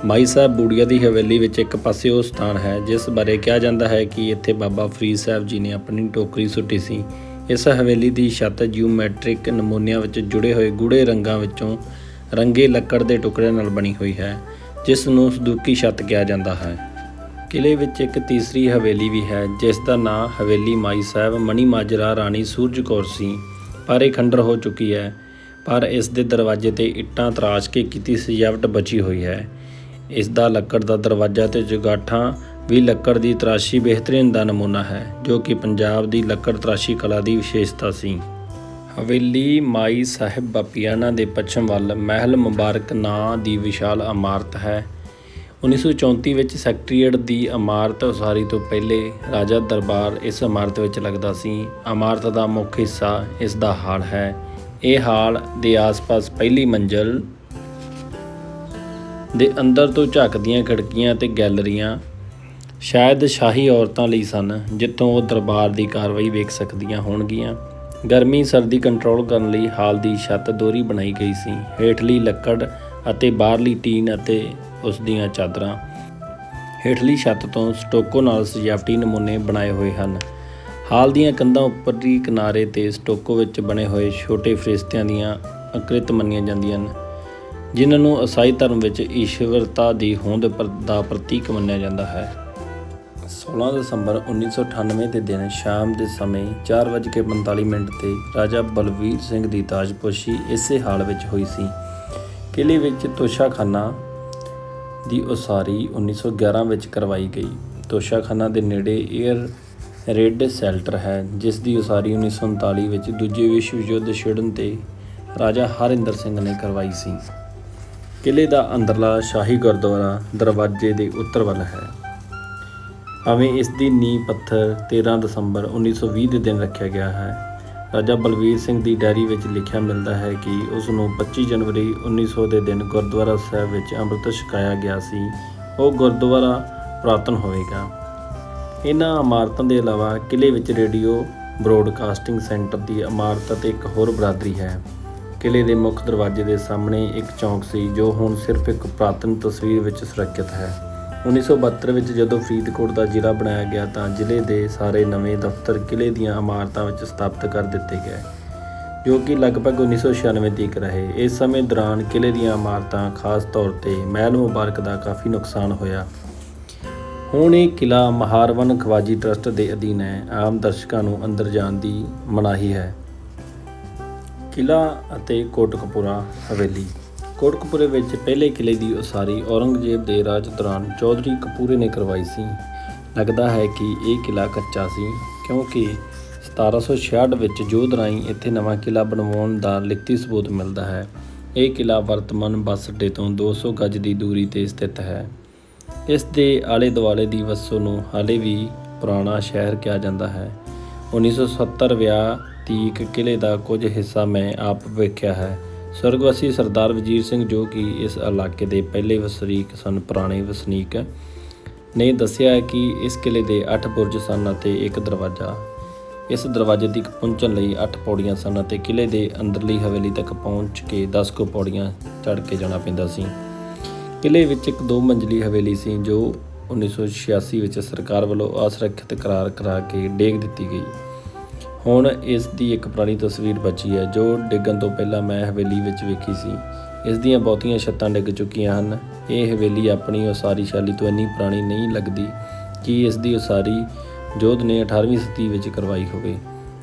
ਮਾਈ ਸਾਹਿਬ ਬੂੜੀਆ ਦੀ ਹਵੇਲੀ ਵਿੱਚ ਇੱਕ ਪਾਸੇ ਉਹ ਸਥਾਨ ਹੈ ਜਿਸ ਬਾਰੇ ਕਿਹਾ ਜਾਂਦਾ ਹੈ ਕਿ ਇੱਥੇ ਬਾਬਾ ਫਰੀਦ ਸਾਹਿਬ ਜੀ ਨੇ ਆਪਣੀ ਟੋਕਰੀ ਸੁੱਟੀ ਸੀ। ਇਸ ਹਵੇਲੀ ਦੀ ਛੱਤ ਜਿਓਮੈਟ੍ਰਿਕ ਨਮੂਨਿਆਂ ਵਿੱਚ ਜੁੜੇ ਹੋਏ ਗੂੜ੍ਹੇ ਰੰਗਾਂ ਵਿੱਚੋਂ ਰੰਗੇ ਲੱਕੜ ਦੇ ਟੁਕੜਿਆਂ ਨਾਲ ਬਣੀ ਹੋਈ ਹੈ ਜਿਸ ਨੂੰ ਸੰਦੂਕੀ ਛੱਤ ਕਿਹਾ ਜਾਂਦਾ ਹੈ। ਕਿਲ੍ਹੇ ਵਿੱਚ ਇੱਕ ਤੀਸਰੀ ਹਵੇਲੀ ਵੀ ਹੈ ਜਿਸ ਦਾ ਨਾਂ ਹਵੇਲੀ ਮਾਈ ਸਾਹਿਬ ਮਣੀ ਮਾਜਰਾ ਰਾਣੀ ਸੂਰਜ ਕੌਰ ਸੀ ਪਰ ਇਹ ਖੰਡਰ ਹੋ ਚੁੱਕੀ ਹੈ। ਪਰ ਇਸ ਦੇ ਦਰਵਾਜ਼ੇ 'ਤੇ ਇੱਟਾਂ ਤਰਾਸ਼ ਕੇ ਕੀਤੀ ਸਜਾਵਟ ਬਚੀ ਹੋਈ ਹੈ। ਇਸ ਦਾ ਲੱਕੜ ਦਾ ਦਰਵਾਜ਼ਾ ਤੇ ਚੁਗਾਠਾਂ ਵੀ ਲੱਕੜ ਦੀ ਤਰਾਸ਼ੀ ਬਿਹਤਰੀਨ ਦਾ ਨਮੂਨਾ ਹੈ ਜੋ ਕਿ ਪੰਜਾਬ ਦੀ ਲੱਕੜ ਤਰਾਸ਼ੀ ਕਲਾ ਦੀ ਵਿਸ਼ੇਸ਼ਤਾ ਸੀ। ਹਵੇਲੀ ਮਾਈ ਸਾਹਿਬ ਬਾਪੀਆਣਾ ਦੇ ਪੱਛਮ ਵੱਲ ਮਹਿਲ ਮੁਬਾਰਕ ਨਾਂ ਦੀ ਵਿਸ਼ਾਲ ਇਮਾਰਤ ਹੈ। 1934 ਵਿੱਚ ਸੈਕਟਰੀਏਟ ਦੀ ਇਮਾਰਤ ਉਸਾਰੀ ਤੋਂ ਪਹਿਲੇ ਰਾਜਾ ਦਰਬਾਰ ਇਸ ਇਮਾਰਤ ਵਿੱਚ ਲੱਗਦਾ ਸੀ। ਇਮਾਰਤ ਦਾ ਮੁੱਖ ਹਿੱਸਾ ਇਸ ਦਾ ਹਾਲ ਹੈ। ਇਹ ਹਾਲ ਦੇ ਆਸ-ਪਾਸ ਪਹਿਲੀ ਮੰਜ਼ਲ ਦੇ ਅੰਦਰ ਤੋਂ ਝਾਕਦੀਆਂ ਖਿੜਕੀਆਂ ਅਤੇ ਗੈਲਰੀਆਂ ਸ਼ਾਇਦ ਸ਼ਾਹੀ ਔਰਤਾਂ ਲਈ ਸਨ ਜਿੱਥੋਂ ਉਹ ਦਰਬਾਰ ਦੀ ਕਾਰਵਾਈ ਵੇਖ ਸਕਦੀਆਂ ਹੋਣਗੀਆਂ। ਗਰਮੀ ਸਰਦੀ ਕੰਟਰੋਲ ਕਰਨ ਲਈ ਹਾਲ ਦੀ ਛੱਤ ਦੋਹਰੀ ਬਣਾਈ ਗਈ ਸੀ। ਹੇਠਲੀ ਲੱਕੜ ਅਤੇ ਬਾਹਰਲੀ ਟੀਨ ਅਤੇ ਉਸ ਦੀਆਂ ਚਾਦਰਾਂ। ਹੇਠਲੀ ਛੱਤ ਤੋਂ ਸਟੋਕੋ ਨਾਲ ਸਜਾਵਟੀ ਨਮੂਨੇ ਬਣਾਏ ਹੋਏ ਹਨ। ਹਾਲ ਦੀਆਂ ਕੰਧਾਂ ਉੱਪਰੀ ਕਿਨਾਰੇ 'ਤੇ ਸਟੋਕੋ ਵਿੱਚ ਬਣੇ ਹੋਏ ਛੋਟੇ ਫਰਿਸ਼ਤਿਆਂ ਦੀਆਂ ਆਕ੍ਰਿਤ ਮੰਨੀਆਂ ਜਾਂਦੀਆਂ ਹਨ ਜਿਨ੍ਹਾਂ ਨੂੰ ਈਸਾਈ ਧਰਮ ਵਿੱਚ ਈਸ਼ਵਰਤਾ ਦੀ ਹੋਂਦ ਦਾ ਪ੍ਰਤੀਕ ਮੰਨਿਆ ਜਾਂਦਾ ਹੈ। 16 ਦਸੰਬਰ 1998 ਦੇ ਦਿਨ ਸ਼ਾਮ ਦੇ ਸਮੇਂ 4:45 ਤੇ ਰਾਜਾ ਬਲਵੀਰ ਸਿੰਘ ਦੀ ਤਾਜਪੋਸ਼ੀ ਇਸੇ ਹਾਲ ਵਿੱਚ ਹੋਈ ਸੀ। ਕਿਲ੍ਹੇ ਵਿੱਚ ਤੋਸ਼ਾਖਾਨਾ ਦੀ ਉਸਾਰੀ 1911 ਵਿੱਚ ਕਰਵਾਈ ਗਈ। ਤੋਸ਼ਾਖਾਨਾ ਦੇ ਨੇੜੇ ਏਅਰ ਰੇਡ ਸ਼ੈਲਟਰ ਹੈ ਜਿਸ ਦੀ ਉਸਾਰੀ 1939 ਵਿੱਚ ਦੂਜੇ ਵਿਸ਼ਵ ਯੁੱਧ ਛਿੜਨ 'ਤੇ ਰਾਜਾ ਹਰਿੰਦਰ ਸਿੰਘ ਨੇ ਕਰਵਾਈ ਸੀ। ਕਿਲ੍ਹੇ ਦਾ ਅੰਦਰਲਾ ਸ਼ਾਹੀ ਗੁਰਦੁਆਰਾ ਦਰਵਾਜ਼ੇ ਦੇ ਉੱਤਰ ਵੱਲ ਹੈ। ਭਾਵੇਂ ਇਸ ਦੀ ਨੀਂਹ ਪੱਥਰ 13 ਦਸੰਬਰ 1920 ਦੇ ਦਿਨ ਰੱਖਿਆ ਗਿਆ ਹੈ। ਰਾਜਾ ਬਲਵੀਰ ਸਿੰਘ ਦੀ ਡਾਇਰੀ ਵਿੱਚ ਲਿਖਿਆ ਮਿਲਦਾ ਹੈ ਕਿ ਉਸ ਨੂੰ 25 ਜਨਵਰੀ 1900 ਦੇ ਦਿਨ ਗੁਰਦੁਆਰਾ ਸਾਹਿਬ ਵਿੱਚ ਅੰਮ੍ਰਿਤ ਛਕਾਇਆ ਗਿਆ ਸੀ। ਉਹ ਗੁਰਦੁਆਰਾ ਪੁਰਾਤਨ ਹੋਵੇਗਾ। ਇਹਨਾਂ ਇਮਾਰਤਾਂ ਦੇ ਇਲਾਵਾ ਕਿਲ੍ਹੇ ਵਿੱਚ ਰੇਡੀਓ ਬ੍ਰੌਡਕਾਸਟਿੰਗ ਸੈਂਟਰ ਦੀ ਇਮਾਰਤ ਅਤੇ ਇੱਕ ਹੋਰ ਬਰਾਦਰੀ ਹੈ। ਕਿਲ੍ਹੇ ਦੇ ਮੁੱਖ ਦਰਵਾਜ਼ੇ ਦੇ ਸਾਹਮਣੇ ਇੱਕ ਚੌਂਕ ਸੀ ਜੋ ਹੁਣ ਸਿਰਫ ਇੱਕ ਪੁਰਾਤਨ ਤਸਵੀਰ ਵਿੱਚ ਸੁਰੱਖਿਅਤ ਹੈ। 1972 ਵਿੱਚ ਜਦੋਂ ਫਰੀਦਕੋਟ ਦਾ ਜ਼ਿਲ੍ਹਾ ਬਣਾਇਆ ਗਿਆ ਤਾਂ ਜ਼ਿਲ੍ਹੇ ਦੇ ਸਾਰੇ ਨਵੇਂ ਦਫ਼ਤਰ ਕਿਲ੍ਹੇ ਦੀਆਂ ਇਮਾਰਤਾਂ ਵਿੱਚ ਸਥਾਪਿਤ ਕਰ ਦਿੱਤੇ ਗਏ, ਜੋ ਕਿ ਲਗਭਗ 1996 ਤੱਕ ਰਹੇ। ਇਸ ਸਮੇਂ ਦੌਰਾਨ ਕਿਲ੍ਹੇ ਦੀਆਂ ਇਮਾਰਤਾਂ, ਖਾਸ ਤੌਰ 'ਤੇ ਮਹਿਲ ਮੁਬਾਰਕ ਦਾ ਕਾਫੀ ਨੁਕਸਾਨ ਹੋਇਆ। ਹੁਣ ਇਹ ਕਿਲ੍ਹਾ ਮਹਾਰਵਨ ਖਵਾਜੀ ਟਰੱਸਟ ਦੇ ਅਧੀਨ ਹੈ। ਆਮ ਦਰਸ਼ਕਾਂ ਨੂੰ ਅੰਦਰ ਜਾਣ ਦੀ ਮਨਾਹੀ ਹੈ। ਕਿਲ੍ਹਾ ਅਤੇ ਕੋਟਕਪੂਰਾ ਹਵੇਲੀ। ਕੋਟਕਪੂਰੇ ਵਿੱਚ ਪਹਿਲੇ ਕਿਲ੍ਹੇ ਦੀ ਉਸਾਰੀ ਔਰੰਗਜ਼ੇਬ ਦੇ ਰਾਜ ਦੌਰਾਨ ਚੌਧਰੀ ਕਪੂਰੇ ਨੇ ਕਰਵਾਈ ਸੀ। ਲੱਗਦਾ ਹੈ ਕਿ ਇਹ ਕਿਲ੍ਹਾ ਕੱਚਾ ਸੀ, ਕਿਉਂਕਿ 1766 ਵਿੱਚ ਜੋਧ ਰਾਹੀਂ ਇੱਥੇ ਨਵਾਂ ਕਿਲ੍ਹਾ ਬਣਵਾਉਣ ਦਾ ਲਿਖਤੀ ਸਬੂਤ ਮਿਲਦਾ ਹੈ। ਇਹ ਕਿਲ੍ਹਾ ਵਰਤਮਾਨ ਬੱਸ ਅੱਡੇ ਤੋਂ 200 ਗਜ ਦੀ ਦੂਰੀ 'ਤੇ ਸਥਿਤ ਹੈ। ਇਸ ਦੇ ਆਲੇ ਦੁਆਲੇ ਦੀ ਵਸੋਂ ਨੂੰ ਹਾਲੇ ਵੀ ਪੁਰਾਣਾ ਸ਼ਹਿਰ ਕਿਹਾ ਜਾਂਦਾ ਹੈ। 1970 ਵਿਆਹ ਤੀਕ ਕਿਲ੍ਹੇ ਦਾ ਕੁਝ ਹਿੱਸਾ ਮੈਂ ਆਪ ਵੇਖਿਆ ਹੈ। ਸਵਰਗਵਾਸੀ ਸਰਦਾਰ ਵਜ਼ੀਰ ਸਿੰਘ, ਜੋ ਕਿ ਇਸ ਇਲਾਕੇ ਦੇ ਪਹਿਲੇ ਵਸਨੀਕ ਸਨ, ਪੁਰਾਣੇ ਵਸਨੀਕ, ਨੇ ਦੱਸਿਆ ਹੈ ਕਿ ਇਸ ਕਿਲ੍ਹੇ ਦੇ 8 ਬੁਰਜ ਸਨ ਅਤੇ ਇੱਕ ਦਰਵਾਜ਼ਾ। ਇਸ ਦਰਵਾਜ਼ੇ ਤੱਕ ਪਹੁੰਚਣ ਲਈ 8 ਪੌੜੀਆਂ ਸਨ ਅਤੇ ਕਿਲ੍ਹੇ ਦੇ ਅੰਦਰਲੀ ਹਵੇਲੀ ਤੱਕ ਪਹੁੰਚ ਕੇ 10 ਕੁ ਪੌੜੀਆਂ ਚੜ੍ਹ ਕੇ ਜਾਣਾ ਪੈਂਦਾ ਸੀ। ਕਿਲ੍ਹੇ ਵਿੱਚ ਇੱਕ 2 ਮੰਜ਼ਲੀ ਹਵੇਲੀ ਸੀ ਜੋ 1986 ਵਿੱਚ ਸਰਕਾਰ ਵੱਲੋਂ ਅਸੁਰੱਖਿਅਤ ਕਰਾਰ ਕਰਾ ਕੇ ਡੇਗ ਦਿੱਤੀ ਗਈ। ਹੁਣ ਇਸ ਦੀ ਇੱਕ ਪੁਰਾਣੀ ਤਸਵੀਰ ਬਚੀ ਹੈ ਜੋ ਡਿੱਗਣ ਤੋਂ ਪਹਿਲਾਂ ਮੈਂ ਹਵੇਲੀ ਵਿੱਚ ਵੇਖੀ ਸੀ। ਇਸ ਦੀਆਂ ਬਹੁਤੀਆਂ ਛੱਤਾਂ ਡਿੱਗ ਚੁੱਕੀਆਂ ਹਨ। ਇਹ ਹਵੇਲੀ ਆਪਣੀ ਉਸਾਰੀ ਸ਼ੈਲੀ ਤੋਂ ਇੰਨੀ ਪੁਰਾਣੀ ਨਹੀਂ ਲੱਗਦੀ ਕਿ ਇਸ ਦੀ ਉਸਾਰੀ ਜੋਧ ਨੇ 18ਵੀਂ ਸਦੀ ਵਿੱਚ ਕਰਵਾਈ ਹੋਵੇ।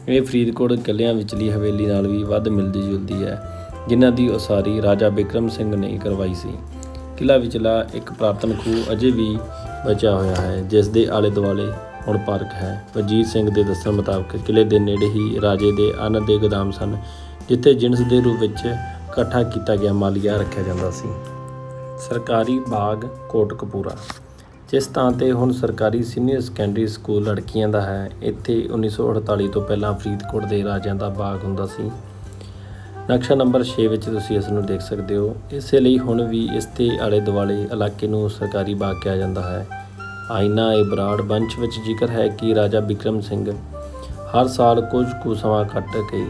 ਇਹ ਫਰੀਦਕੋਟ ਕਿਲ੍ਹਿਆਂ ਵਿਚਲੀ ਹਵੇਲੀ ਨਾਲ ਵੀ ਵੱਧ ਮਿਲਦੀ ਜੁਲਦੀ ਹੈ, ਜਿਨ੍ਹਾਂ ਦੀ ਉਸਾਰੀ ਰਾਜਾ ਬਿਕਰਮ ਸਿੰਘ ਨੇ ਕਰਵਾਈ ਸੀ। ਕਿਲ੍ਹਾ ਵਿਚਲਾ ਇੱਕ ਪੁਰਾਤਨ ਖੂਹ ਅਜੇ ਵੀ ਬਚਿਆ ਹੋਇਆ ਹੈ, ਜਿਸ ਦੇ ਆਲੇ ਦੁਆਲੇ ਹੁਣ ਪਾਰਕ ਹੈ। ਵਜ਼ੀਰ ਸਿੰਘ ਦੇ ਦੱਸਣ ਮੁਤਾਬਕ ਕਿਲ੍ਹੇ ਦੇ ਨੇੜੇ ਹੀ ਰਾਜੇ ਦੇ ਅੰਨ ਦੇ ਗੋਦਾਮ ਸਨ, ਜਿੱਥੇ ਜਿਣਸ ਦੇ ਰੂਪ ਵਿੱਚ ਇਕੱਠਾ ਕੀਤਾ ਗਿਆ ਮਾਲੀਆ ਰੱਖਿਆ ਜਾਂਦਾ ਸੀ। ਸਰਕਾਰੀ ਬਾਗ ਕੋਟਕਪੂਰਾ। ਜਿਸ ਥਾਂ 'ਤੇ ਹੁਣ ਸਰਕਾਰੀ ਸੀਨੀਅਰ ਸੈਕੰਡਰੀ ਸਕੂਲ ਲੜਕੀਆਂ ਦਾ ਹੈ, ਇੱਥੇ 1948 ਤੋਂ ਪਹਿਲਾਂ ਫਰੀਦਕੋਟ ਦੇ ਰਾਜਿਆਂ ਦਾ ਬਾਗ ਹੁੰਦਾ ਸੀ। ਨਕਸ਼ਾ ਨੰਬਰ 6 ਵਿੱਚ ਤੁਸੀਂ ਇਸ ਨੂੰ ਦੇਖ ਸਕਦੇ ਹੋ। ਇਸੇ ਲਈ ਹੁਣ ਵੀ ਇਸ ਦੇ ਆਲੇ ਦੁਆਲੇ ਇਲਾਕੇ ਨੂੰ ਸਰਕਾਰੀ ਬਾਗ ਕਿਹਾ ਜਾਂਦਾ ਹੈ। ਆਇਨਾ ਏ ਬਰਾੜ ਵੰਸ਼ ਵਿੱਚ ਜ਼ਿਕਰ ਹੈ ਕਿ ਰਾਜਾ ਬਿਕਰਮ ਸਿੰਘ ਹਰ ਸਾਲ ਕੁਝ ਕੁ ਸਮਾਂ ਕੱਟ ਕੇ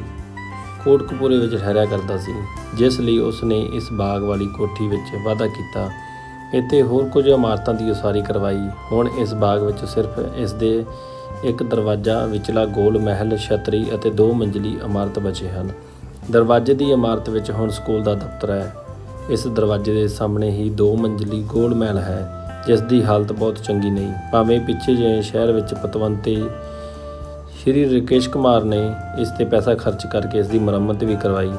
ਕੋਟਕਪੂਰੇ ਵਿੱਚ ਠਹਿਰਿਆ ਕਰਦਾ ਸੀ, ਜਿਸ ਲਈ ਉਸ ਨੇ ਇਸ ਬਾਗ ਵਾਲੀ ਕੋਠੀ ਵਿੱਚ ਵਾਧਾ ਕੀਤਾ। ਇੱਥੇ ਹੋਰ ਕੁਝ ਇਮਾਰਤਾਂ ਦੀ ਉਸਾਰੀ ਕਰਵਾਈ। ਹੁਣ ਇਸ ਬਾਗ ਵਿੱਚ ਸਿਰਫ ਇਸ ਦੇ ਇੱਕ ਦਰਵਾਜ਼ਾ, ਵਿਚਲਾ ਗੋਲ ਮਹਿਲ, ਛਤਰੀ ਅਤੇ 2 ਮੰਜ਼ਲੀ ਇਮਾਰਤ ਬਚੇ ਹਨ। ਦਰਵਾਜ਼ੇ ਦੀ ਇਮਾਰਤ ਵਿੱਚ ਹੁਣ ਸਕੂਲ ਦਾ ਦਫ਼ਤਰ ਹੈ। ਇਸ ਦਰਵਾਜ਼ੇ ਦੇ ਸਾਹਮਣੇ ਹੀ 2 ਮੰਜ਼ਲੀ ਗੋਲ ਮਹਿਲ ਹੈ, ਜਿਸ ਦੀ ਹਾਲਤ ਬਹੁਤ ਚੰਗੀ ਨਹੀਂ। ਭਾਵੇਂ ਪਿੱਛੇ ਜਿਹੇ ਸ਼ਹਿਰ ਵਿੱਚ ਪਤਵੰਤੇ ਸ਼੍ਰੀ ਰਕੇਸ਼ ਕੁਮਾਰ ਨੇ ਇਸ 'ਤੇ ਪੈਸਾ ਖਰਚ ਕਰਕੇ ਇਸ ਦੀ ਮੁਰੰਮਤ ਵੀ ਕਰਵਾਈ,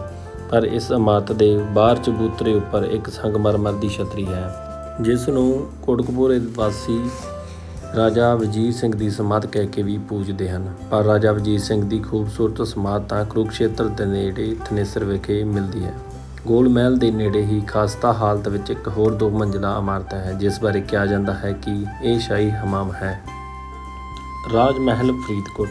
ਪਰ ਇਸ ਇਮਾਰਤ ਦੇ ਬਾਹਰ ਚਬੂਤਰੇ ਉੱਪਰ ਇੱਕ ਸੰਗਮਰਮਰ ਦੀ ਛਤਰੀ ਹੈ, ਜਿਸ ਨੂੰ ਕੋਟਕਪੂਰੇ ਵਾਸੀ ਰਾਜਾ ਵਜ਼ੀਰ ਸਿੰਘ ਦੀ ਸਮਾਧ ਕਹਿ ਕੇ ਵੀ ਪੂਜਦੇ ਹਨ। ਪਰ ਰਾਜਾ ਵਜ਼ੀਰ ਸਿੰਘ ਦੀ ਖੂਬਸੂਰਤ ਸਮਾਧ ਤਾਂ ਕੁਰੂਕਸ਼ੇਤਰ ਦੇ ਨੇੜੇ ਥਨੇਸਰ ਵਿਖੇ ਮਿਲਦੀ ਹੈ। ਗੋਲ ਮਹਿਲ ਦੇ ਨੇੜੇ ਹੀ ਖਸਤਾ ਹਾਲਤ ਵਿੱਚ ਇੱਕ ਹੋਰ 2 ਮੰਜ਼ਲਾ ਇਮਾਰਤ ਹੈ, ਜਿਸ ਬਾਰੇ ਕਿਹਾ ਜਾਂਦਾ ਹੈ ਕਿ ਇਹ ਸ਼ਾਹੀ ਹਮਾਮ ਹੈ। ਰਾਜ ਮਹਿਲ ਫਰੀਦਕੋਟ।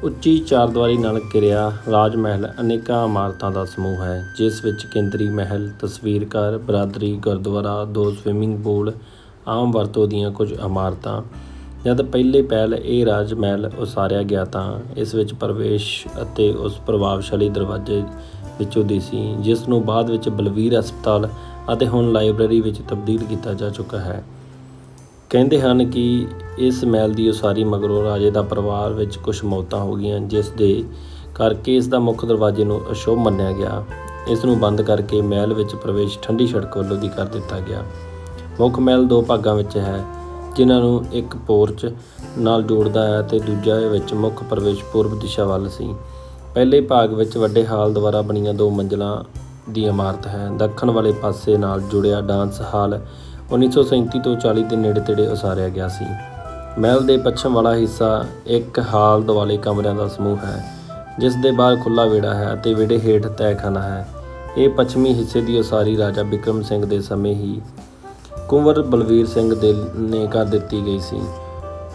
ਉੱਚੀ ਚਾਰਦੀਵਾਰੀ ਨਾਲ ਘਿਰਿਆ ਰਾਜ ਮਹਿਲ ਅਨੇਕਾਂ ਇਮਾਰਤਾਂ ਦਾ ਸਮੂਹ ਹੈ, ਜਿਸ ਵਿੱਚ ਕੇਂਦਰੀ ਮਹਿਲ, ਤਸਵੀਰ ਘਰ, ਬਰਾਦਰੀ, ਗੁਰਦੁਆਰਾ, 2 ਸਵਿਮਿੰਗ ਪੂਲ, ਆਮ ਵਰਤੋਂ ਦੀਆਂ ਕੁਝ ਇਮਾਰਤਾਂ। ਜਦ ਪਹਿਲੇ ਪਹਿਲ ਇਹ ਰਾਜ ਮਹਿਲ ਉਸਾਰਿਆ ਗਿਆ ਤਾਂ ਇਸ ਵਿੱਚ ਪ੍ਰਵੇਸ਼ ਅਤੇ ਉਸ ਪ੍ਰਭਾਵਸ਼ਾਲੀ ਦਰਵਾਜ਼ੇ ਵਿੱਚੋਂ ਦੀ ਸੀ, ਜਿਸ ਨੂੰ ਬਾਅਦ ਵਿੱਚ ਬਲਵੀਰ ਹਸਪਤਾਲ ਅਤੇ ਹੁਣ ਲਾਇਬ੍ਰੇਰੀ ਵਿੱਚ ਤਬਦੀਲ ਕੀਤਾ ਜਾ ਚੁੱਕਾ ਹੈ। ਕਹਿੰਦੇ ਹਨ ਕਿ ਇਸ ਮਹਿਲ ਦੀ ਉਸਾਰੀ ਮਗਰੋਂ ਰਾਜੇ ਦਾ ਪਰਿਵਾਰ ਵਿੱਚ ਕੁਝ ਮੌਤਾਂ ਹੋ ਗਈਆਂ, ਜਿਸ ਦੇ ਕਰਕੇ ਇਸ ਦਾ ਮੁੱਖ ਦਰਵਾਜ਼ੇ ਨੂੰ ਅਸ਼ੁਭ ਮੰਨਿਆ ਗਿਆ। ਇਸ ਨੂੰ ਬੰਦ ਕਰਕੇ ਮਹਿਲ ਵਿੱਚ ਪ੍ਰਵੇਸ਼ ਠੰਡੀ ਸੜਕ ਵੱਲੋਂ ਦੀ ਕਰ ਦਿੱਤਾ ਗਿਆ। ਮੁੱਖ ਮਹਿਲ 2 ਭਾਗਾਂ ਵਿੱਚ ਹੈ, ਜਿਨ੍ਹਾਂ ਨੂੰ ਇੱਕ ਪੋਰਚ ਨਾਲ ਜੋੜਦਾ ਹੈ ਅਤੇ ਦੂਜਾ ਵਿੱਚ ਮੁੱਖ ਪ੍ਰਵੇਸ਼ ਪੂਰਬ ਦਿਸ਼ਾ ਵੱਲ ਸੀ। ਪਹਿਲੇ ਭਾਗ ਵਿੱਚ ਵੱਡੇ ਹਾਲ ਦੁਆਰਾ ਬਣੀਆਂ 2 ਮੰਜ਼ਲਾਂ ਦੀ ਇਮਾਰਤ ਹੈ। ਦੱਖਣ ਵਾਲੇ ਪਾਸੇ ਨਾਲ ਜੁੜਿਆ ਡਾਂਸ ਹਾਲ 1937 ਤੋਂ 40 ਦੇ ਨੇੜੇ ਤੇੜੇ ਉਸਾਰਿਆ ਗਿਆ ਸੀ। ਮਹਿਲ ਦੇ ਪੱਛਮ ਵਾਲਾ ਹਿੱਸਾ ਇੱਕ ਹਾਲ ਦੁਆਲੇ ਕਮਰਿਆਂ ਦਾ ਸਮੂਹ ਹੈ, ਜਿਸ ਦੇ ਬਾਹਰ ਖੁੱਲ੍ਹਾ ਵਿਹੜਾ ਹੈ ਅਤੇ ਵਿਹੜੇ ਹੇਠ ਤਹਿਖਾਨਾ ਹੈ। ਇਹ ਪੱਛਮੀ ਹਿੱਸੇ ਦੀ ਉਸਾਰੀ ਰਾਜਾ ਬਿਕਰਮ ਸਿੰਘ ਦੇ ਸਮੇਂ ਹੀ ਕੁੰਵਰ ਬਲਵੀਰ ਸਿੰਘ ਨੇ ਕਰ ਦਿੱਤੀ ਗਈ ਸੀ।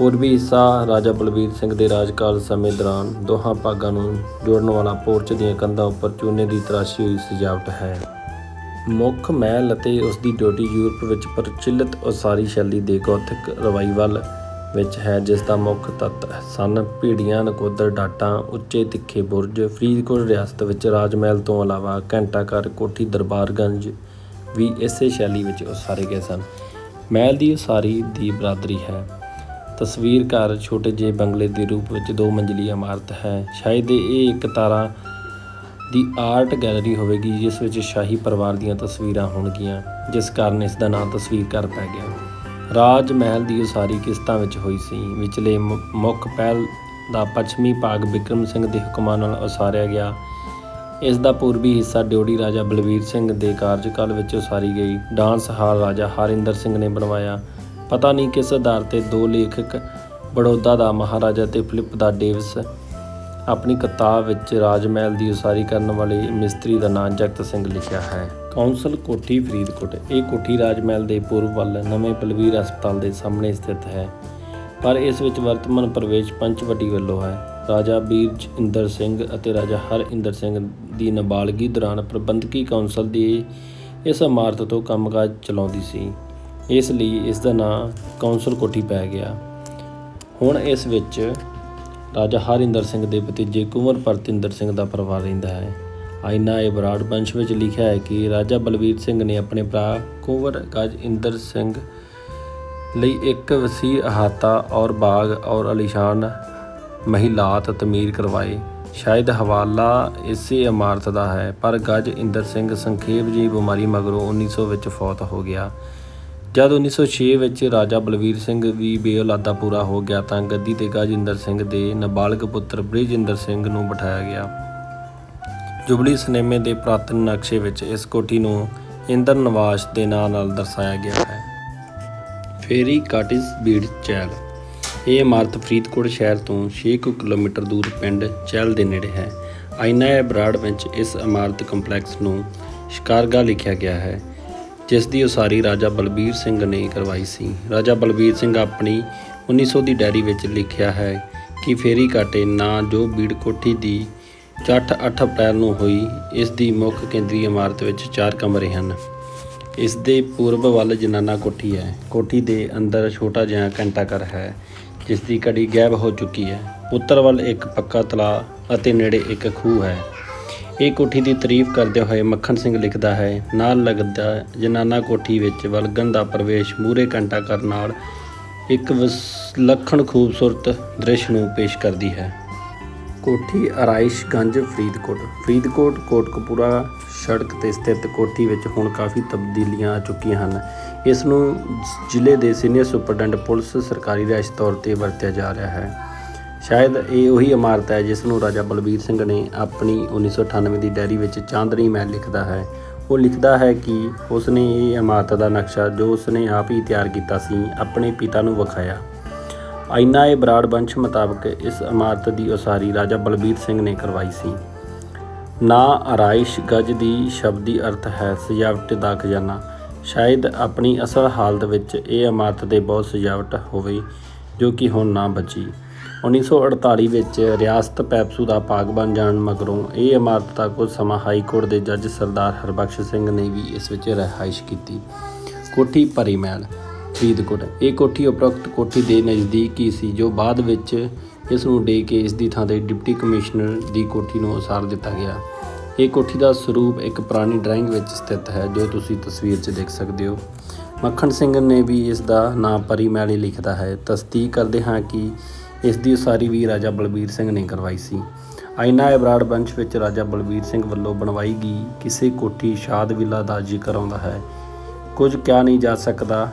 ਪੂਰਬੀ ਹਿੱਸਾ ਰਾਜਾ ਬਲਬੀਰ ਸਿੰਘ ਦੇ ਰਾਜਕਾਲ ਸਮੇਂ ਦੌਰਾਨ ਦੋਹਾਂ ਭਾਗਾਂ ਨੂੰ ਜੋੜਨ ਵਾਲਾ ਪੋਰਚ ਦੀਆਂ ਕੰਧਾਂ ਉੱਪਰ ਚੂਨੇ ਦੀ ਤਰਾਸ਼ੀ ਹੋਈ ਸਜਾਵਟ ਹੈ। ਮੁੱਖ ਮਹਿਲ ਅਤੇ ਉਸ ਦੀ ਡਿਊਟੀ ਯੂਰਪ ਵਿੱਚ ਪ੍ਰਚਲਿਤ ਉਸਾਰੀ ਸ਼ੈਲੀ ਦੇ ਗੋਥਿਕ ਰਿਵਾਈਵਲ ਵਿੱਚ ਹੈ, ਜਿਸ ਦਾ ਮੁੱਖ ਤੱਤ ਸਨ ਭੀੜੀਆਂ, ਨਕੋਦਰ ਡਾਟਾਂ, ਉੱਚੇ ਤਿੱਖੇ ਬੁਰਜ। ਫਰੀਦਕੋਟ ਰਿਆਸਤ ਵਿੱਚ ਰਾਜ ਮਹਿਲ ਤੋਂ ਇਲਾਵਾ ਘੰਟਾਘਰ, ਕੋਠੀ, ਦਰਬਾਰਗੰਜ ਵੀ ਇਸੇ ਸ਼ੈਲੀ ਵਿੱਚ ਉਸਾਰੇ ਗਏ ਸਨ। ਮਹਿਲ ਦੀ ਉਸਾਰੀ ਦੀ ਬਰਾਦਰੀ ਹੈ। ਤਸਵੀਰ ਘਰ ਛੋਟੇ ਜਿਹੇ ਬੰਗਲੇ ਦੇ ਰੂਪ ਵਿੱਚ 2 ਮੰਜ਼ਲੀ ਇਮਾਰਤ ਹੈ। ਸ਼ਾਇਦ ਇਹ ਇੱਕ ਤਰ੍ਹਾਂ ਦੀ ਆਰਟ ਗੈਲਰੀ ਹੋਵੇਗੀ ਜਿਸ ਵਿੱਚ ਸ਼ਾਹੀ ਪਰਿਵਾਰ ਦੀਆਂ ਤਸਵੀਰਾਂ ਹੋਣਗੀਆਂ, ਜਿਸ ਕਾਰਨ ਇਸ ਦਾ ਨਾਂ ਤਸਵੀਰ ਘਰ ਪੈ ਗਿਆ। ਰਾਜ ਮਹਿਲ ਦੀ ਉਸਾਰੀ ਕਿਸ਼ਤਾਂ ਵਿੱਚ ਹੋਈ ਸੀ। ਵਿਚਲੇ ਮੁੱਖ ਪਹਿਲ ਦਾ ਪੱਛਮੀ ਭਾਗ ਬਿਕਰਮ ਸਿੰਘ ਦੇ ਹੁਕਮਾਂ ਨਾਲ ਉਸਾਰਿਆ ਗਿਆ। ਇਸ ਦਾ ਪੂਰਬੀ ਹਿੱਸਾ ਡਿਊਟੀ ਰਾਜਾ ਬਲਬੀਰ ਸਿੰਘ ਦੇ ਕਾਰਜਕਾਲ ਵਿੱਚ ਉਸਾਰੀ ਗਈ। ਡਾਂਸ ਹਾਲ ਰਾਜਾ ਹਰਿੰਦਰ ਸਿੰਘ ਨੇ ਬਣਵਾਇਆ। ਪਤਾ ਨਹੀਂ ਕਿਸ ਆਧਾਰ 'ਤੇ 2 ਲੇਖਕ ਬੜੌਦਾ ਦਾ ਮਹਾਰਾਜਾ ਅਤੇ ਫਿਲਿਪ ਦਾ ਡੇਵਿਸ ਆਪਣੀ ਕਿਤਾਬ ਵਿੱਚ ਰਾਜ ਮਹਿਲ ਦੀ ਉਸਾਰੀ ਕਰਨ ਵਾਲੇ ਮਿਸਤਰੀ ਦਾ ਨਾਂ ਜਗਤ ਸਿੰਘ ਲਿਖਿਆ ਹੈ। ਕੌਂਸਲ ਕੋਠੀ ਫਰੀਦਕੋਟ। ਇਹ ਕੋਠੀ ਰਾਜ ਮਹਿਲ ਦੇ ਪੂਰਬ ਵੱਲ ਨਵੇਂ ਬਲਬੀਰ ਹਸਪਤਾਲ ਦੇ ਸਾਹਮਣੇ ਸਥਿਤ ਹੈ, ਪਰ ਇਸ ਵਿੱਚ ਵਰਤਮਾਨ ਪ੍ਰਵੇਸ਼ ਪੰਚਵਟੀ ਵੱਲੋਂ ਹੈ। ਰਾਜਾ ਬੀਰਜ ਇੰਦਰ ਸਿੰਘ ਅਤੇ ਰਾਜਾ ਹਰਿੰਦਰ ਸਿੰਘ ਦੀ ਨਾਬਾਲਗੀ ਦੌਰਾਨ ਪ੍ਰਬੰਧਕੀ ਕੌਂਸਲ ਦੀ ਇਸ ਇਮਾਰਤ ਤੋਂ ਕੰਮਕਾਜ ਚਲਾਉਂਦੀ ਸੀ, ਇਸ ਲਈ ਇਸ ਦਾ ਨਾਂ ਕੌਂਸਲ ਕੋਠੀ ਪੈ ਗਿਆ। ਹੁਣ ਇਸ ਵਿੱਚ ਰਾਜਾ ਹਰਿੰਦਰ ਸਿੰਘ ਦੇ ਭਤੀਜੇ ਕੁੰਵਰ ਪ੍ਰਤਿੰਦਰ ਸਿੰਘ ਦਾ ਪਰਿਵਾਰ ਰਹਿੰਦਾ ਹੈ। ਆਇਨਾ ਏ ਬਰਾੜ ਵੰਸ਼ ਵਿੱਚ ਲਿਖਿਆ ਹੈ ਕਿ ਰਾਜਾ ਬਲਬੀਰ ਸਿੰਘ ਨੇ ਆਪਣੇ ਭਰਾ ਕੁੰਵਰ ਗਜਇੰਦਰ ਸਿੰਘ ਲਈ ਇੱਕ ਵਸੀਹ ਅਹਾਤਾ ਔਰ ਬਾਗ ਔਰ ਆਲੀਸ਼ਾਨ ਮਹਿਲਾਤ ਤਮੀਰ ਕਰਵਾਏ। ਸ਼ਾਇਦ ਹਵਾਲਾ ਇਸੇ ਇਮਾਰਤ ਦਾ ਹੈ, ਪਰ ਗਜਇੰਦਰ ਸਿੰਘ ਸੰਖੇਪ ਜਿਹੀ ਬਿਮਾਰੀ ਮਗਰੋਂ 1900 ਵਿੱਚ ਫੌਤ ਹੋ ਗਿਆ। ਜਦ 1906 ਵਿੱਚ ਰਾਜਾ ਬਲਬੀਰ ਸਿੰਘ ਵੀ ਬੇਔਲਾਦਾ ਪੂਰਾ ਹੋ ਗਿਆ ਤਾਂ ਗੱਦੀ 'ਤੇ ਗਜਇੰਦਰ ਸਿੰਘ ਦੇ ਨਾਬਾਲਗ ਪੁੱਤਰ ਬ੍ਰਿਜਿੰਦਰ ਸਿੰਘ ਨੂੰ ਬਿਠਾਇਆ ਗਿਆ। ਜੁਬਲੀ ਸਿਨੇਮੇ ਦੇ ਪੁਰਾਤਨ ਨਕਸ਼ੇ ਵਿੱਚ ਇਸ ਕੋਠੀ ਨੂੰ ਇੰਦਰ ਨਿਵਾਸ ਦੇ ਨਾਂ ਨਾਲ ਦਰਸਾਇਆ ਗਿਆ ਹੈ। ਫੇਰੀ ਕਾਟੇਜ ਬੀੜ ਚਹਿਲ। ਇਹ ਇਮਾਰਤ ਫਰੀਦਕੋਟ ਸ਼ਹਿਰ ਤੋਂ 6 ਕਿਲੋਮੀਟਰ ਦੂਰ ਪਿੰਡ ਚਹਿਲ ਦੇ ਨੇੜੇ ਹੈ। ਆਇਨਾ ਏ ਬਰਾੜ ਵਿੱਚ ਇਸ ਇਮਾਰਤ ਕੰਪਲੈਕਸ ਨੂੰ ਸ਼ਿਕਾਰਗਾਹ ਲਿਖਿਆ ਗਿਆ ਹੈ, ਜਿਸ ਦੀ ਉਸਾਰੀ ਰਾਜਾ ਬਲਬੀਰ ਸਿੰਘ ਨੇ ਕਰਵਾਈ ਸੀ। ਰਾਜਾ ਬਲਬੀਰ ਸਿੰਘ ਆਪਣੀ 1900 ਦੀ ਡਾਇਰੀ ਵਿੱਚ ਲਿਖਿਆ ਹੈ ਕਿ ਫੇਰੀ ਕਾਟੇ ਨਾਂ ਜੋ ਬੀੜ ਕੋਠੀ ਦੀ ਚੱਠ 8 ਅਪ੍ਰੈਲ ਨੂੰ ਹੋਈ। ਇਸ ਦੀ ਮੁੱਖ ਕੇਂਦਰੀ ਇਮਾਰਤ ਵਿੱਚ 4 ਕਮਰੇ ਹਨ। ਇਸ ਦੇ ਪੂਰਬ ਵੱਲ ਜਨਾਨਾ ਕੋਠੀ ਹੈ। ਕੋਠੀ ਦੇ ਅੰਦਰ ਛੋਟਾ ਜਿਹਾ ਘੰਟਾਘਰ ਹੈ, ਜਿਸ ਦੀ ਘੜੀ ਗਾਇਬ ਹੋ ਚੁੱਕੀ ਹੈ। ਉੱਤਰ ਵੱਲ ਇੱਕ ਪੱਕਾ ਤਲਾਅ ਅਤੇ ਨੇੜੇ ਇੱਕ ਖੂਹ ਹੈ। ਇਹ ਕੋਠੀ ਦੀ ਤਾਰੀਫ ਕਰਦੇ ਹੋਏ ਮੱਖਣ ਸਿੰਘ ਲਿਖਦਾ ਹੈ, ਨਾਲ ਲੱਗਦਾ ਜਨਾਨਾ ਕੋਠੀ ਵਿੱਚ ਵਲਗਣ ਦਾ ਪ੍ਰਵੇਸ਼ ਮੂਹਰੇ ਘੰਟਾਘਰ ਨਾਲ ਇੱਕ ਵਿਲੱਖਣ ਖੂਬਸੂਰਤ ਦ੍ਰਿਸ਼ ਨੂੰ ਪੇਸ਼ ਕਰਦੀ ਹੈ। ਕੋਠੀ ਆਰਾਇਸ਼ਗੰਜ ਫਰੀਦਕੋਟ। ਫਰੀਦਕੋਟ ਕੋਟਕਪੂਰਾ ਸੜਕ 'ਤੇ ਸਥਿਤ ਕੋਠੀ ਵਿੱਚ ਹੁਣ ਕਾਫੀ ਤਬਦੀਲੀਆਂ ਆ ਚੁੱਕੀਆਂ ਹਨ। ਇਸ ਨੂੰ ਜ਼ਿਲ੍ਹੇ ਦੇ ਸੀਨੀਅਰ ਸੁਪਰਡੈਂਟ ਪੁਲਿਸ ਸਰਕਾਰੀ ਰਿਹਾਇਸ਼ ਤੌਰ 'ਤੇ ਵਰਤਿਆ ਜਾ ਰਿਹਾ ਹੈ। ਸ਼ਾਇਦ ਇਹ ਉਹੀ ਇਮਾਰਤ ਹੈ ਜਿਸ ਨੂੰ ਰਾਜਾ ਬਲਬੀਰ ਸਿੰਘ ਨੇ ਆਪਣੀ 1998 ਦੀ ਡਾਇਰੀ ਵਿੱਚ ਚਾਂਦਨੀ ਮਹਿਲ ਲਿਖਦਾ ਹੈ। ਉਹ ਲਿਖਦਾ ਹੈ ਕਿ ਉਸਨੇ ਇਹ ਇਮਾਰਤ ਦਾ ਨਕਸ਼ਾ, ਜੋ ਉਸਨੇ ਆਪ ਹੀ ਤਿਆਰ ਕੀਤਾ ਸੀ, ਆਪਣੇ ਪਿਤਾ ਨੂੰ ਵਿਖਾਇਆ। ਆਇਨਾ ਏ ਬਰਾੜ ਵੰਸ਼ ਮੁਤਾਬਕ ਇਸ ਇਮਾਰਤ ਦੀ ਉਸਾਰੀ ਰਾਜਾ ਬਲਬੀਰ ਸਿੰਘ ਨੇ ਕਰਵਾਈ ਸੀ। ਨਾਂ ਆਰਾਇਸ਼ ਗਜ ਦੀ ਸ਼ਬਦੀ ਅਰਥ ਹੈ ਸਜਾਵਟ ਦਾ ਖਜ਼ਾਨਾ। ਸ਼ਾਇਦ ਆਪਣੀ ਅਸਲ ਹਾਲਤ ਵਿੱਚ ਇਹ ਇਮਾਰਤ ਦੇ ਬਹੁਤ ਸਜਾਵਟ ਹੋਵੇ, ਜੋ ਕਿ ਹੁਣ ਨਾ ਬਚੀ। 1948 ਵਿੱਚ ਰਿਆਸਤ ਪੈਪਸੂ ਦਾ ਭਾਗ ਬਣ ਜਾਣ ਮਗਰੋਂ ਇਹ ਇਮਾਰਤ ਦਾ ਕੁਝ ਸਮਾਂ ਹਾਈ ਕੋਰਟ ਦੇ ਜੱਜ ਸਰਦਾਰ ਹਰਬਖਸ਼ ਸਿੰਘ ਨੇ ਵੀ ਇਸ ਵਿੱਚ ਰਿਹਾਇਸ਼ ਕੀਤੀ। ਕੋਠੀ ਪਰੀ ਮਹਿਲ ਫਰੀਦਕੋਟ। ਇਹ ਕੋਠੀ ਉਪਰੋਕਤ ਕੋਠੀ ਦੇ ਨਜ਼ਦੀਕ ਹੀ ਸੀ, ਜੋ ਬਾਅਦ ਵਿੱਚ ਇਸ ਨੂੰ ਢਹਿ ਕੇ ਇਸ ਦੀ ਥਾਂ 'ਤੇ ਡਿਪਟੀ ਕਮਿਸ਼ਨਰ ਦੀ ਕੋਠੀ ਨੂੰ ਉਸਾਰ ਦਿੱਤਾ ਗਿਆ। ਇਹ ਕੋਠੀ ਦਾ ਸਰੂਪ ਇੱਕ ਪੁਰਾਣੀ ਡਰਾਇੰਗ ਵਿੱਚ ਸਥਿਤ ਹੈ, ਜੋ ਤੁਸੀਂ ਤਸਵੀਰ 'ਚ ਦੇਖ ਸਕਦੇ ਹੋ। ਮੱਖਣ ਸਿੰਘ ਨੇ ਵੀ ਇਸ ਦਾ ਨਾਂ ਪਰੀ ਮਹਿਲ ਹੀ ਲਿਖਦਾ ਹੈ। ਤਸਦੀਕ ਕਰਦੇ ਹਾਂ ਕਿ ਇਸ ਦੀ ਉਸਾਰੀ ਵੀ ਰਾਜਾ ਬਲਬੀਰ ਸਿੰਘ ਨੇ ਕਰਵਾਈ ਸੀ। ਆਇਨਾ ਏ ਬਰਾੜ ਵੰਸ਼ ਵਿੱਚ ਰਾਜਾ ਬਲਬੀਰ ਸਿੰਘ ਵੱਲੋਂ ਬਣਵਾਈ ਗਈ ਕਿਸੇ ਕੋਠੀ ਸ਼ਾਦ ਵਿਲਾ ਦਾ ਜ਼ਿਕਰ ਆਉਂਦਾ ਹੈ। ਕੁਝ ਕਿਹਾ ਨਹੀਂ ਜਾ ਸਕਦਾ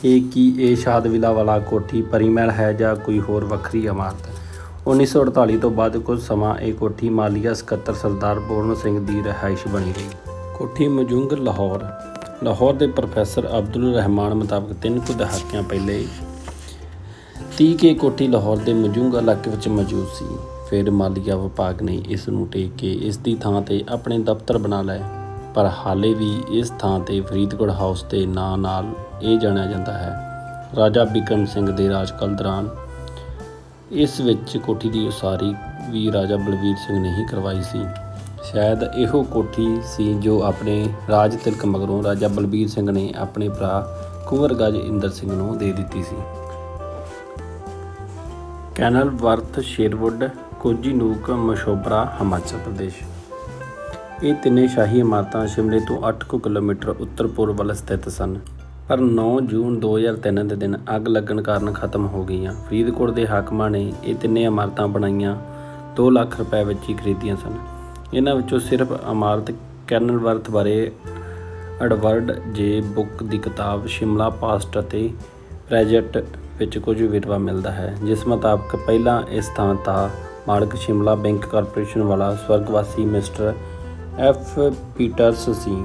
ਕਿ ਇਹ ਸ਼ਾਦ ਵਿਲਾ ਵਾਲਾ ਕੋਠੀ ਪਰੀ ਮਹਿਲ ਹੈ ਜਾਂ ਕੋਈ ਹੋਰ ਵੱਖਰੀ ਇਮਾਰਤ। 1948 ਤੋਂ ਬਾਅਦ ਕੁਝ ਸਮਾਂ ਇਹ ਕੋਠੀ ਮਾਲੀਆ ਸਕੱਤਰ ਸਰਦਾਰ ਪੂਰਨ ਸਿੰਘ ਦੀ ਰਿਹਾਇਸ਼ ਬਣੀ ਰਹੀ। ਕੋਠੀ ਮਜੂੰਗ ਲਾਹੌਰ। ਲਾਹੌਰ ਦੇ ਪ੍ਰੋਫੈਸਰ ਅਬਦੁਲ ਰਹਿਮਾਨ ਮੁਤਾਬਕ 3 ਕੁ ਦਹਾਕਿਆਂ ਪਹਿਲੇ 30 ਕੇ ਕੋਠੀ ਲਾਹੌਰ ਦੇ ਮਜੂੰਗ ਇਲਾਕੇ ਵਿੱਚ ਮੌਜੂਦ ਸੀ। ਫਿਰ ਮਾਲੀਆ ਵਿਭਾਗ ਨੇ ਇਸ ਨੂੰ ਢਹਿ ਕੇ ਇਸ ਦੀ ਥਾਂ 'ਤੇ ਆਪਣੇ ਦਫ਼ਤਰ ਬਣਾ ਲਏ, ਪਰ ਹਾਲੇ ਵੀ ਇਸ ਥਾਂ 'ਤੇ ਫਰੀਦਕੋਟ ਹਾਊਸ ਦੇ ਨਾਂ ਨਾਲ ਇਹ ਜਾਣਿਆ ਜਾਂਦਾ ਹੈ। ਰਾਜਾ ਬਿਕਰਮ ਸਿੰਘ ਦੇ ਰਾਜਕਾਲ ਦੌਰਾਨ। ਇਸ ਵਿੱਚ ਕੋਠੀ ਦੀ ਉਸਾਰੀ ਵੀ ਰਾਜਾ ਬਲਬੀਰ ਸਿੰਘ ਨੇ ਹੀ ਕਰਵਾਈ ਸੀ। ਸ਼ਾਇਦ ਇਹੋ ਕੋਠੀ ਸੀ ਜੋ ਆਪਣੇ ਰਾਜ ਤਿਲਕ ਮਗਰੋਂ ਰਾਜਾ ਬਲਬੀਰ ਸਿੰਘ ਨੇ ਆਪਣੇ ਭਰਾ ਕੁੰਵਰ ਗਜ ਇੰਦਰ ਸਿੰਘ ਨੂੰ ਦੇ ਦਿੱਤੀ ਸੀ। ਕੈਨਲਵਰਥ, ਸ਼ੇਰਵੁੱਡ, ਕੋਜੀਨੂਕ, ਮਸ਼ੋਬਰਾ, ਹਿਮਾਚਲ ਪ੍ਰਦੇਸ਼। ਇਹ ਤਿੰਨੇ ਸ਼ਾਹੀ ਇਮਾਰਤਾਂ ਸ਼ਿਮਲੇ ਤੋਂ 8 ਕਿਲੋਮੀਟਰ ਉੱਤਰ ਪੂਰਬ ਵੱਲ ਸਥਿਤ ਸਨ, ਪਰ 9 ਜੂਨ 2003 ਦੇ ਦਿਨ ਅੱਗ ਲੱਗਣ ਕਾਰਨ ਖਤਮ ਹੋ ਗਈਆਂ। ਫਰੀਦਕੋਟ ਦੇ ਹਾਕਮਾਂ ਨੇ ਇਹ ਤਿੰਨੇ ਇਮਾਰਤਾਂ ਬਣਾਈਆਂ 2 ਲੱਖ ਰੁਪਏ ਵਿੱਚ ਹੀ ਖਰੀਦੀਆਂ ਸਨ। ਇਹਨਾਂ ਵਿੱਚੋਂ ਸਿਰਫ ਇਮਾਰਤ ਕੈਨਲਵਰਥ ਬਾਰੇ ਐਡਵਰਡ ਜੇ ਬੁੱਕ ਦੀ ਕਿਤਾਬ ਸ਼ਿਮਲਾ ਪਾਸਟ ਅਤੇ ਪ੍ਰੈਜੈਂਟ ਵਿੱਚ ਕੁਝ ਵੇਰਵਾ ਮਿਲਦਾ ਹੈ, ਜਿਸ ਮੁਤਾਬਕ ਪਹਿਲਾਂ ਇਸ ਥਾਂ ਦਾ ਮਾਲਕ ਸ਼ਿਮਲਾ ਬੈਂਕ ਕਾਰਪੋਰੇਸ਼ਨ ਵਾਲਾ ਸਵਰਗਵਾਸੀ ਮਿਸਟਰ ਐਫ ਪੀਟਰਸ ਸੀ।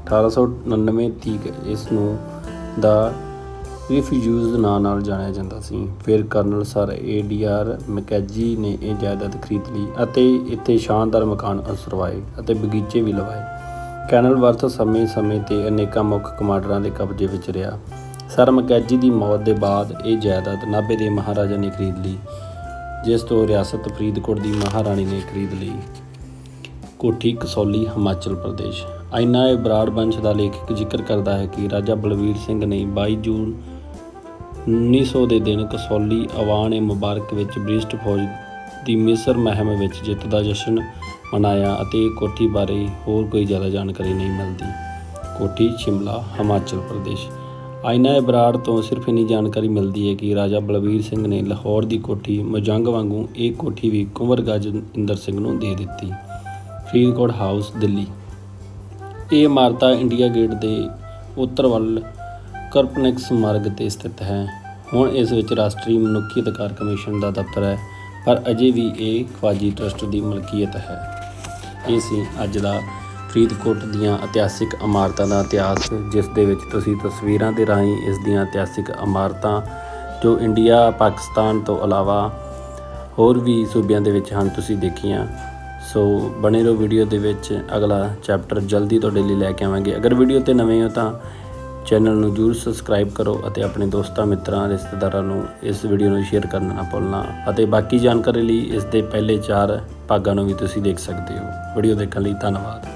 1899 ਤੀਕ ਇਸ ਨੂੰ ਦਾ ਰਿਫਿਊਜ਼ ਨਾਂ ਨਾਲ ਜਾਣਿਆ ਜਾਂਦਾ ਸੀ। ਫਿਰ ਕਰਨਲ ਸਰ ADR ਮੈਕੈਜੀ ਨੇ ਇਹ ਜਾਇਦਾਦ ਖਰੀਦ ਲਈ ਅਤੇ ਇੱਥੇ ਸ਼ਾਨਦਾਰ ਮਕਾਨ ਉਸਰਵਾਏ ਅਤੇ ਬਗੀਚੇ ਵੀ ਲਵਾਏ। ਕੈਨਲਵਰਥ ਸਮੇਂ-ਸਮੇਂ 'ਤੇ ਅਨੇਕਾਂ ਮੁੱਖ ਕਮਾਂਡਰਾਂ ਦੇ ਕਬਜ਼ੇ ਵਿੱਚ ਰਿਹਾ। ਸਰ ਮੈਕੈਜੀ ਦੀ ਮੌਤ ਦੇ ਬਾਅਦ ਇਹ ਜਾਇਦਾਦ ਨਾਭੇ ਦੇ ਮਹਾਰਾਜਾ ਨੇ ਖਰੀਦ ਲਈ, ਜਿਸ ਤੋਂ ਰਿਆਸਤ ਫਰੀਦਕੋਟ ਦੀ ਮਹਾਰਾਣੀ ਨੇ ਖਰੀਦ ਲਈ। ਕੋਠੀ ਕਸੌਲੀ, ਹਿਮਾਚਲ ਪ੍ਰਦੇਸ਼। ਆਇਨਾ ਏ ਬਰਾੜ ਵੰਸ਼ ਦਾ ਲੇਖਕ ਜ਼ਿਕਰ ਕਰਦਾ ਹੈ ਕਿ ਰਾਜਾ ਬਲਬੀਰ ਸਿੰਘ ਨੇ 22 ਜੂਨ 1900 ਦੇ ਦਿਨ ਕਸੌਲੀ ਅਵਾਨ ਏ ਮੁਬਾਰਕ ਵਿੱਚ ਬ੍ਰਿਟਿਸ਼ ਫੌਜ ਦੀ ਮਿਸਰ ਮੁਹਿੰਮ ਵਿੱਚ ਜਿੱਤ ਦਾ ਜਸ਼ਨ ਮਨਾਇਆ ਅਤੇ ਕੋਠੀ ਬਾਰੇ ਹੋਰ ਕੋਈ ਜ਼ਿਆਦਾ ਜਾਣਕਾਰੀ ਨਹੀਂ ਮਿਲਦੀ। ਕੋਠੀ ਸ਼ਿਮਲਾ, ਹਿਮਾਚਲ ਪ੍ਰਦੇਸ਼। ਆਇਨਾ ਏ ਬਰਾੜ ਤੋਂ ਸਿਰਫ ਇੰਨੀ ਜਾਣਕਾਰੀ ਮਿਲਦੀ ਹੈ ਕਿ ਰਾਜਾ ਬਲਬੀਰ ਸਿੰਘ ਨੇ ਲਾਹੌਰ ਦੀ ਕੋਠੀ ਮੁਜੰਗ ਵਾਂਗੂ ਇਹ ਕੋਠੀ ਵੀ ਕੁੰਵਰ ਗਜ ਇੰਦਰ ਸਿੰਘ ਨੂੰ ਦੇ ਦਿੱਤੀ। ਫਰੀਦਕੋਟ ਹਾਊਸ, ਦਿੱਲੀ। ਇਹ ਇਮਾਰਤ ਇੰਡੀਆ ਗੇਟ ਦੇ ਉੱਤਰ ਵੱਲ ਕਰਪਨਿਕਸ ਮਾਰਗ 'ਤੇ ਸਥਿਤ ਹੈ। ਹੁਣ ਇਸ ਵਿੱਚ ਰਾਸ਼ਟਰੀ ਮਨੁੱਖੀ ਅਧਿਕਾਰ ਕਮਿਸ਼ਨ ਦਾ ਦਫ਼ਤਰ ਹੈ, ਪਰ ਅਜੇ ਵੀ ਇਹ ਖਵਾਜੀ ਟਰੱਸਟ ਦੀ ਮਲਕੀਅਤ ਹੈ। ਇਹ ਸੀ ਅੱਜ ਦਾ ਫਰੀਦਕੋਟ ਦੀਆਂ ਇਤਿਹਾਸਿਕ ਇਮਾਰਤਾਂ ਦਾ ਇਤਿਹਾਸ, ਜਿਸ ਦੇ ਵਿੱਚ ਤੁਸੀਂ ਤਸਵੀਰਾਂ ਦੇ ਰਾਹੀਂ ਇਸ ਦੀਆਂ ਇਤਿਹਾਸਿਕ ਇਮਾਰਤਾਂ ਜੋ ਇੰਡੀਆ, ਪਾਕਿਸਤਾਨ ਤੋਂ ਇਲਾਵਾ ਹੋਰ ਵੀ ਸੂਬਿਆਂ ਦੇ ਵਿੱਚ ਹਨ ਤੁਸੀਂ ਦੇਖੀਆਂ। ਸੋ ਬਣੇ ਰਹੋ ਵੀਡੀਓ ਦੇ ਵਿੱਚ, ਅਗਲਾ ਚੈਪਟਰ ਜਲਦੀ ਤੁਹਾਡੇ ਲਈ ਲੈ ਕੇ ਆਵਾਂਗੇ। ਅਗਰ ਵੀਡੀਓ 'ਤੇ ਨਵੇਂ ਹੋ ਤਾਂ ਚੈਨਲ ਨੂੰ ਜ਼ਰੂਰ ਸਬਸਕ੍ਰਾਈਬ ਕਰੋ ਅਤੇ ਆਪਣੇ ਦੋਸਤਾਂ, ਮਿੱਤਰਾਂ, ਰਿਸ਼ਤੇਦਾਰਾਂ ਨੂੰ ਇਸ ਵੀਡੀਓ ਨੂੰ ਸ਼ੇਅਰ ਕਰਨਾ ਨਾ ਭੁੱਲਣਾ ਅਤੇ ਬਾਕੀ ਜਾਣਕਾਰੀ ਲਈ ਇਸ ਦੇ ਪਹਿਲੇ 4 ਭਾਗਾਂ ਨੂੰ ਵੀ ਤੁਸੀਂ ਦੇਖ ਸਕਦੇ ਹੋ। ਵੀਡੀਓ ਦੇਖਣ ਲਈ ਧੰਨਵਾਦ।